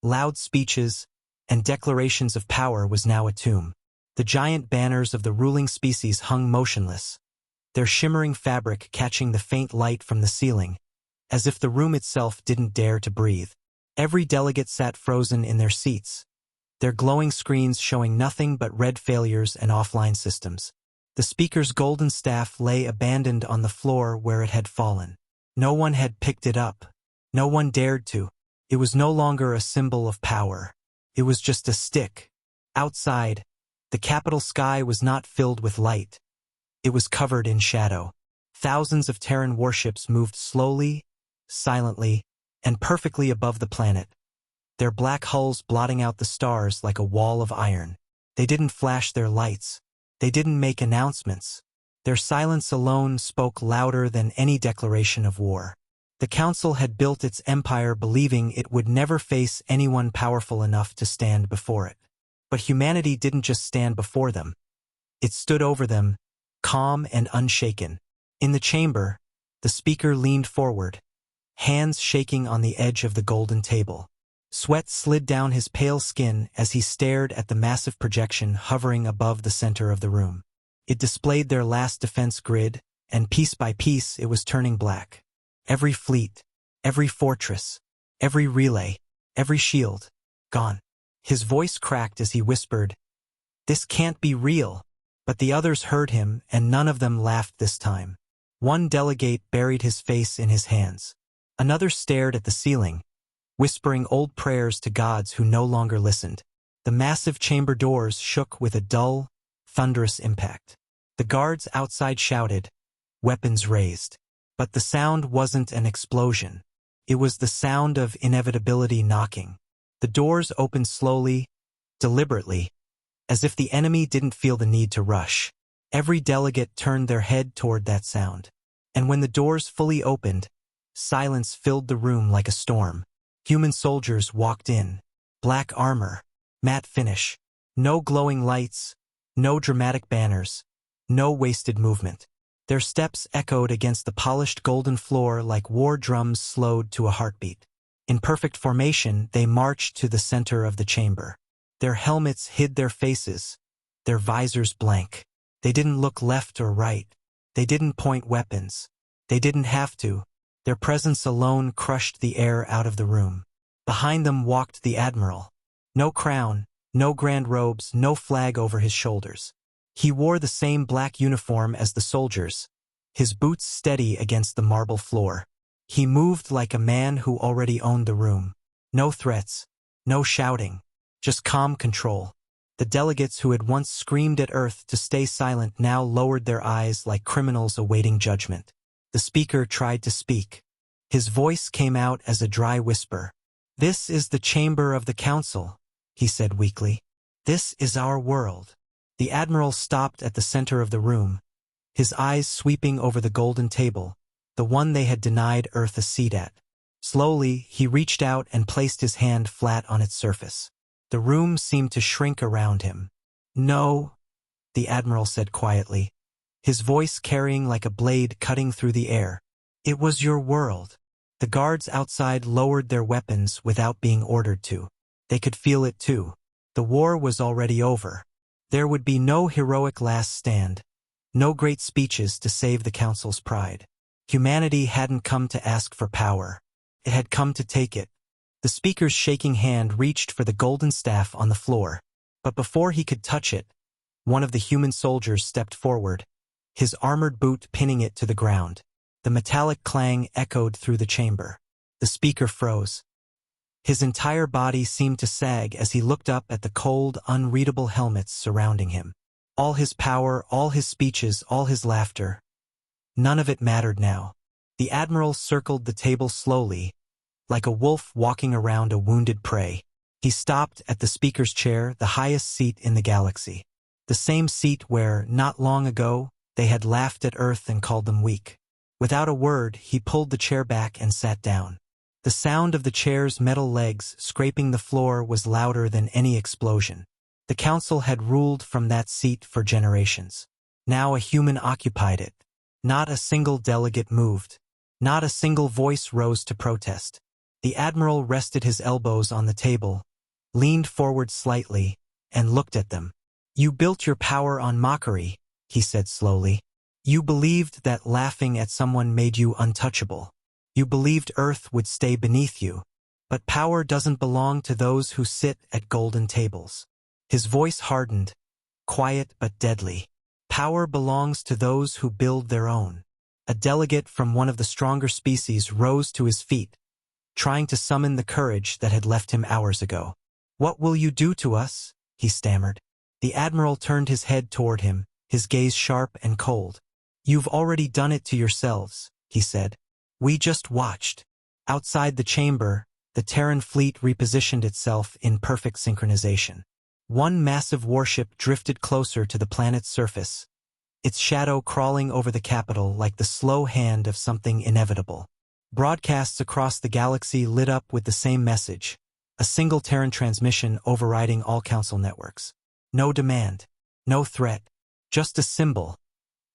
loud speeches, and declarations of power was now a tomb. The giant banners of the ruling species hung motionless, their shimmering fabric catching the faint light from the ceiling, as if the room itself didn't dare to breathe. Every delegate sat frozen in their seats, their glowing screens showing nothing but red failures and offline systems. The speaker's golden staff lay abandoned on the floor where it had fallen. No one had picked it up. No one dared to. It was no longer a symbol of power. It was just a stick. Outside, the capital sky was not filled with light. It was covered in shadow. Thousands of Terran warships moved slowly, silently, and perfectly above the planet, their black hulls blotting out the stars like a wall of iron. They didn't flash their lights. They didn't make announcements. Their silence alone spoke louder than any declaration of war. The Council had built its empire believing it would never face anyone powerful enough to stand before it. But humanity didn't just stand before them. It stood over them, calm and unshaken. In the chamber, the speaker leaned forward, hands shaking on the edge of the golden table. Sweat slid down his pale skin as he stared at the massive projection hovering above the center of the room. It displayed their last defense grid, and piece by piece it was turning black. Every fleet, every fortress, every relay, every shield, gone. His voice cracked as he whispered, "This can't be real." But the others heard him, and none of them laughed this time. One delegate buried his face in his hands. Another stared at the ceiling, whispering old prayers to gods who no longer listened. The massive chamber doors shook with a dull, thunderous impact. The guards outside shouted, weapons raised. But the sound wasn't an explosion. It was the sound of inevitability knocking. The doors opened slowly, deliberately, as if the enemy didn't feel the need to rush. Every delegate turned their head toward that sound. And when the doors fully opened, silence filled the room like a storm. Human soldiers walked in. Black armor, matte finish. No glowing lights, no dramatic banners, no wasted movement. Their steps echoed against the polished golden floor like war drums slowed to a heartbeat. In perfect formation, they marched to the center of the chamber. Their helmets hid their faces, their visors blank. They didn't look left or right. They didn't point weapons. They didn't have to. Their presence alone crushed the air out of the room. Behind them walked the admiral. No crown, no grand robes, no flag over his shoulders. He wore the same black uniform as the soldiers, his boots steady against the marble floor. He moved like a man who already owned the room. No threats, no shouting, just calm control. The delegates who had once screamed at Earth to stay silent now lowered their eyes like criminals awaiting judgment. The speaker tried to speak. His voice came out as a dry whisper. "This is the chamber of the council," he said weakly. "This is our world." The admiral stopped at the center of the room, his eyes sweeping over the golden table, the one they had denied Earth a seat at. Slowly, he reached out and placed his hand flat on its surface. The room seemed to shrink around him. "No," the admiral said quietly, his voice carrying like a blade cutting through the air. "It was your world." The guards outside lowered their weapons without being ordered to. They could feel it too. The war was already over. There would be no heroic last stand, no great speeches to save the council's pride. Humanity hadn't come to ask for power. It had come to take it. The speaker's shaking hand reached for the golden staff on the floor, but before he could touch it, one of the human soldiers stepped forward, his armored boot pinning it to the ground. The metallic clang echoed through the chamber. The speaker froze. His entire body seemed to sag as he looked up at the cold, unreadable helmets surrounding him. All his power, all his speeches, all his laughter. None of it mattered now. The admiral circled the table slowly, like a wolf walking around a wounded prey. He stopped at the speaker's chair, the highest seat in the galaxy. The same seat where, not long ago, they had laughed at Earth and called them weak. Without a word, he pulled the chair back and sat down. The sound of the chair's metal legs scraping the floor was louder than any explosion. The council had ruled from that seat for generations. Now a human occupied it. Not a single delegate moved. Not a single voice rose to protest. The admiral rested his elbows on the table, leaned forward slightly, and looked at them. "You built your power on mockery," he said slowly. "You believed that laughing at someone made you untouchable. You believed Earth would stay beneath you. But power doesn't belong to those who sit at golden tables." His voice hardened, quiet but deadly. "Power belongs to those who build their own." A delegate from one of the stronger species rose to his feet, trying to summon the courage that had left him hours ago. "What will you do to us?" he stammered. The admiral turned his head toward him, his gaze sharp and cold. "You've already done it to yourselves," he said. "We just watched." Outside the chamber, the Terran fleet repositioned itself in perfect synchronization. One massive warship drifted closer to the planet's surface, its shadow crawling over the capital like the slow hand of something inevitable. Broadcasts across the galaxy lit up with the same message, a single Terran transmission overriding all council networks. No demand, no threat, just a symbol.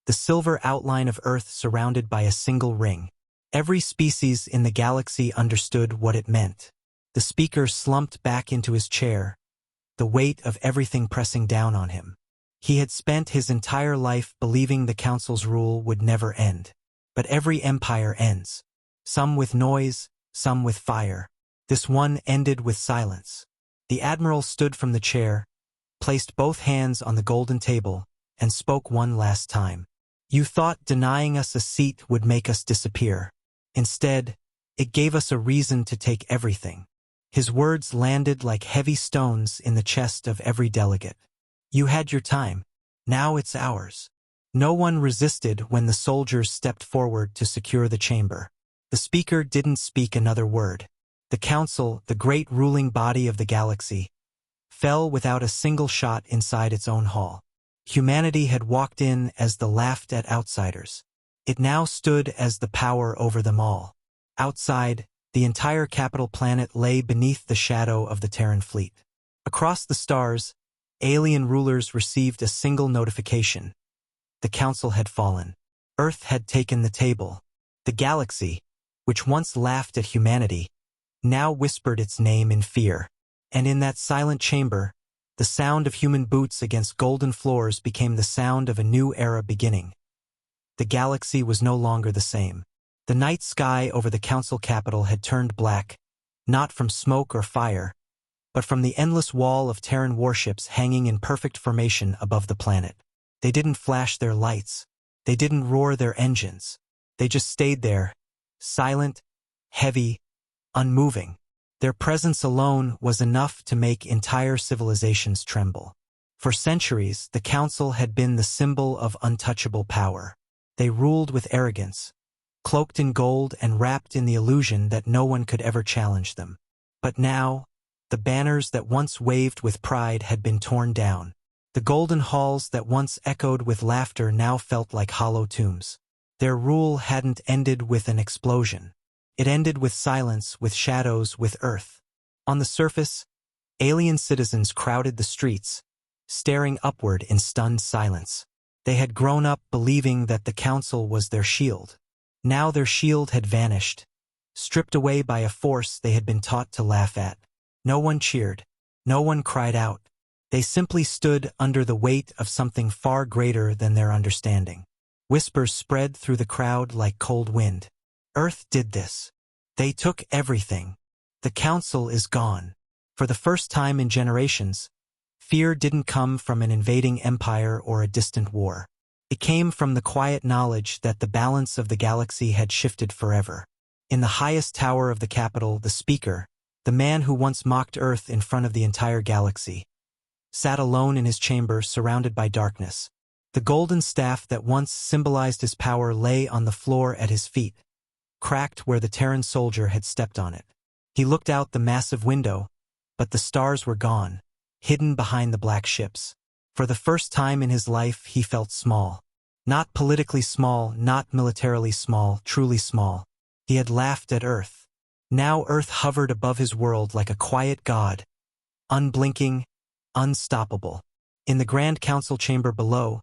The silver outline of Earth surrounded by a single ring. Every species in the galaxy understood what it meant. The speaker slumped back into his chair, the weight of everything pressing down on him. He had spent his entire life believing the council's rule would never end. But every empire ends. Some with noise, some with fire. This one ended with silence. The admiral stood from the chair, placed both hands on the golden table, and spoke one last time. "You thought denying us a seat would make us disappear. Instead, it gave us a reason to take everything." His words landed like heavy stones in the chest of every delegate. "You had your time. Now it's ours." No one resisted when the soldiers stepped forward to secure the chamber. The speaker didn't speak another word. The council, the great ruling body of the galaxy, fell without a single shot inside its own hall. Humanity had walked in as the laughed-at outsiders. It now stood as the power over them all. Outside, The entire capital planet lay beneath the shadow of the Terran fleet. Across the stars, alien rulers received a single notification. The Council had fallen. Earth had taken the table. The galaxy, which once laughed at humanity, now whispered its name in fear. And in that silent chamber, the sound of human boots against golden floors became the sound of a new era beginning. The galaxy was no longer the same. The night sky over the Council capital had turned black, not from smoke or fire, but from the endless wall of Terran warships hanging in perfect formation above the planet. They didn't flash their lights. They didn't roar their engines. They just stayed there, silent, heavy, unmoving. Their presence alone was enough to make entire civilizations tremble. For centuries, the Council had been the symbol of untouchable power. They ruled with arrogance, cloaked in gold and wrapped in the illusion that no one could ever challenge them. But now, the banners that once waved with pride had been torn down. The golden halls that once echoed with laughter now felt like hollow tombs. Their rule hadn't ended with an explosion. It ended with silence, with shadows, with Earth. On the surface, alien citizens crowded the streets, staring upward in stunned silence. They had grown up believing that the Council was their shield. Now their shield had vanished, stripped away by a force they had been taught to laugh at. No one cheered. No one cried out. They simply stood under the weight of something far greater than their understanding. Whispers spread through the crowd like cold wind. Earth did this. They took everything. The Council is gone. For the first time in generations, fear didn't come from an invading empire or a distant war. It came from the quiet knowledge that the balance of the galaxy had shifted forever. In the highest tower of the capital, the speaker, the man who once mocked Earth in front of the entire galaxy, sat alone in his chamber surrounded by darkness. The golden staff that once symbolized his power lay on the floor at his feet, cracked where the Terran soldier had stepped on it. He looked out the massive window, but the stars were gone, hidden behind the black ships. For the first time in his life, he felt small. Not politically small, not militarily small, truly small. He had laughed at Earth. Now Earth hovered above his world like a quiet god, unblinking, unstoppable. In the Grand Council chamber below,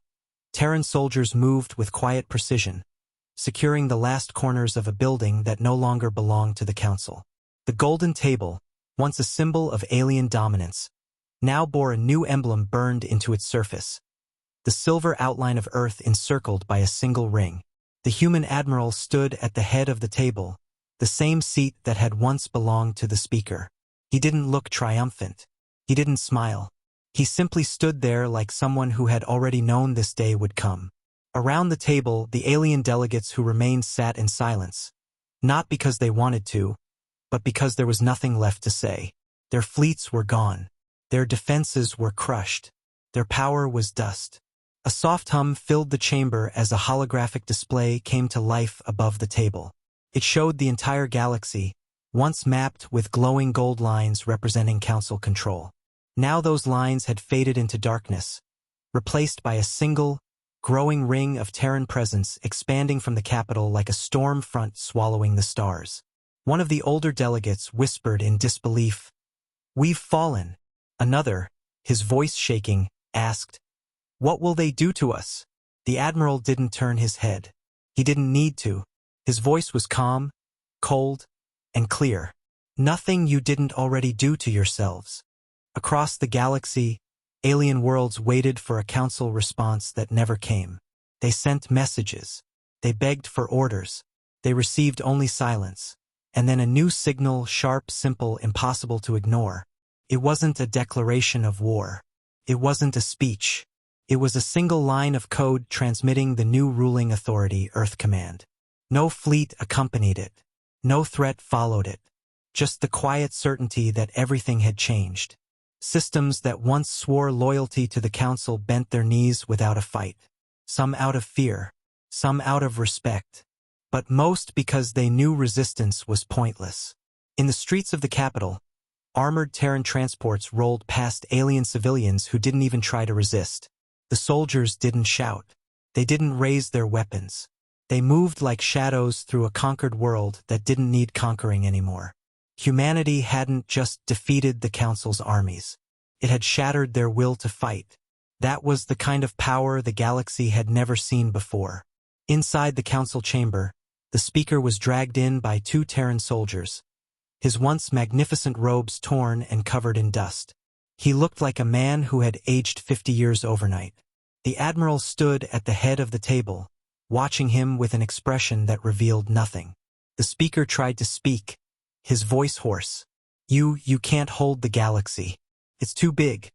Terran soldiers moved with quiet precision, securing the last corners of a building that no longer belonged to the Council. The golden table, once a symbol of alien dominance, now bore a new emblem burned into its surface. The silver outline of Earth encircled by a single ring. The human admiral stood at the head of the table, the same seat that had once belonged to the speaker. He didn't look triumphant. He didn't smile. He simply stood there like someone who had already known this day would come. Around the table, the alien delegates who remained sat in silence, not because they wanted to, but because there was nothing left to say. Their fleets were gone. Their defenses were crushed. Their power was dust. A soft hum filled the chamber as a holographic display came to life above the table. It showed the entire galaxy, once mapped with glowing gold lines representing Council control. Now those lines had faded into darkness, replaced by a single, growing ring of Terran presence expanding from the capital like a storm front swallowing the stars. One of the older delegates whispered in disbelief, "We've fallen." Another, his voice shaking, asked, "What will they do to us?" The admiral didn't turn his head. He didn't need to. His voice was calm, cold, and clear. "Nothing you didn't already do to yourselves." Across the galaxy, alien worlds waited for a Council response that never came. They sent messages. They begged for orders. They received only silence. And then a new signal, sharp, simple, impossible to ignore. It wasn't a declaration of war. It wasn't a speech. It was a single line of code transmitting the new ruling authority, Earth Command. No fleet accompanied it. No threat followed it. Just the quiet certainty that everything had changed. Systems that once swore loyalty to the Council bent their knees without a fight. Some out of fear. Some out of respect. But most because they knew resistance was pointless. In the streets of the capital, armored Terran transports rolled past alien civilians who didn't even try to resist. The soldiers didn't shout. They didn't raise their weapons. They moved like shadows through a conquered world that didn't need conquering anymore. Humanity hadn't just defeated the Council's armies. It had shattered their will to fight. That was the kind of power the galaxy had never seen before. Inside the Council chamber, the speaker was dragged in by 2 Terran soldiers, his once magnificent robes torn and covered in dust. He looked like a man who had aged 50 years overnight. The Admiral stood at the head of the table, watching him with an expression that revealed nothing. The speaker tried to speak, his voice hoarse. You can't hold the galaxy. It's too big.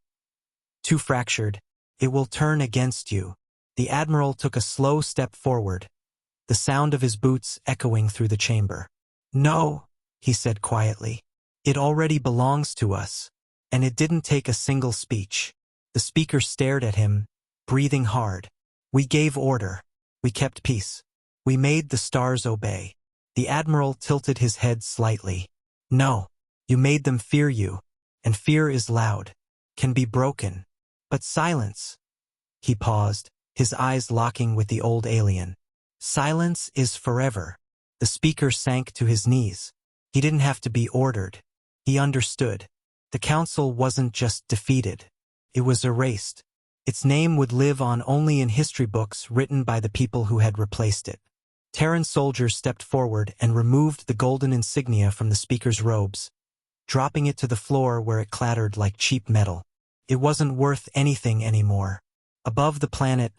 Too fractured. It will turn against you. The Admiral took a slow step forward, the sound of his boots echoing through the chamber. No, he said quietly. It already belongs to us. And it didn't take a single speech. The speaker stared at him, breathing hard. We gave order. We kept peace. We made the stars obey. The Admiral tilted his head slightly. No, you made them fear you, and fear is loud, can be broken. But silence. He paused, his eyes locking with the old alien. Silence is forever. The speaker sank to his knees. He didn't have to be ordered. He understood. The Council wasn't just defeated. It was erased. Its name would live on only in history books written by the people who had replaced it. Terran soldiers stepped forward and removed the golden insignia from the speaker's robes, dropping it to the floor where it clattered like cheap metal. It wasn't worth anything anymore. Above the planet,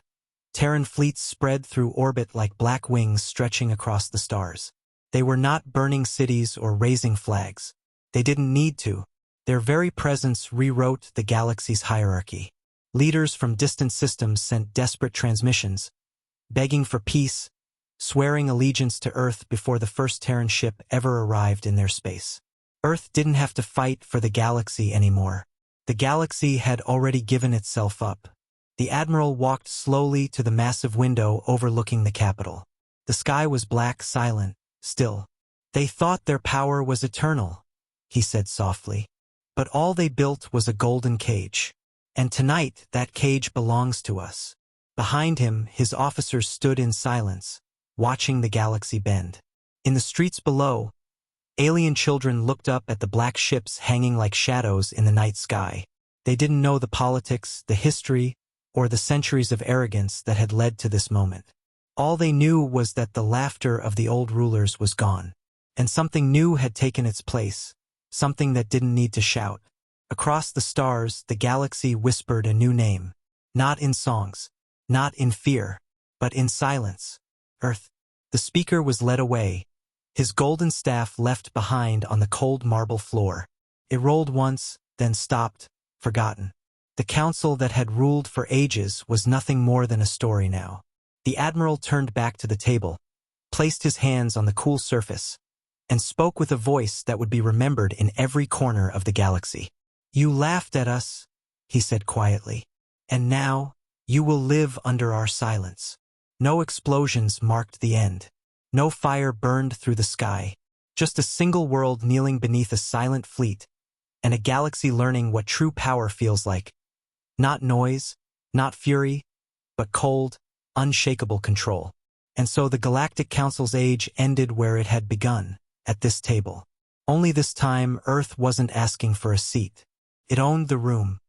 Terran fleets spread through orbit like black wings stretching across the stars. They were not burning cities or raising flags. They didn't need to. Their very presence rewrote the galaxy's hierarchy. Leaders from distant systems sent desperate transmissions, begging for peace, swearing allegiance to Earth before the first Terran ship ever arrived in their space. Earth didn't have to fight for the galaxy anymore. The galaxy had already given itself up. The Admiral walked slowly to the massive window overlooking the capital. The sky was black, silent, still. They thought their power was eternal, he said softly. But all they built was a golden cage. And tonight, that cage belongs to us. Behind him, his officers stood in silence, watching the galaxy bend. In the streets below, alien children looked up at the black ships hanging like shadows in the night sky. They didn't know the politics, the history, or the centuries of arrogance that had led to this moment. All they knew was that the laughter of the old rulers was gone, and something new had taken its place, something that didn't need to shout. Across the stars, the galaxy whispered a new name, not in songs, not in fear, but in silence. Earth. The speaker was led away, his golden staff left behind on the cold marble floor. It rolled once, then stopped, forgotten. The council that had ruled for ages was nothing more than a story now. The Admiral turned back to the table, placed his hands on the cool surface, and spoke with a voice that would be remembered in every corner of the galaxy. You laughed at us, he said quietly, and now you will live under our silence. No explosions marked the end. No fire burned through the sky. Just a single world kneeling beneath a silent fleet, and a galaxy learning what true power feels like. Not noise, not fury, but cold, unshakable control. And so the Galactic Council's age ended where it had begun, at this table. Only this time, Earth wasn't asking for a seat. It owned the room.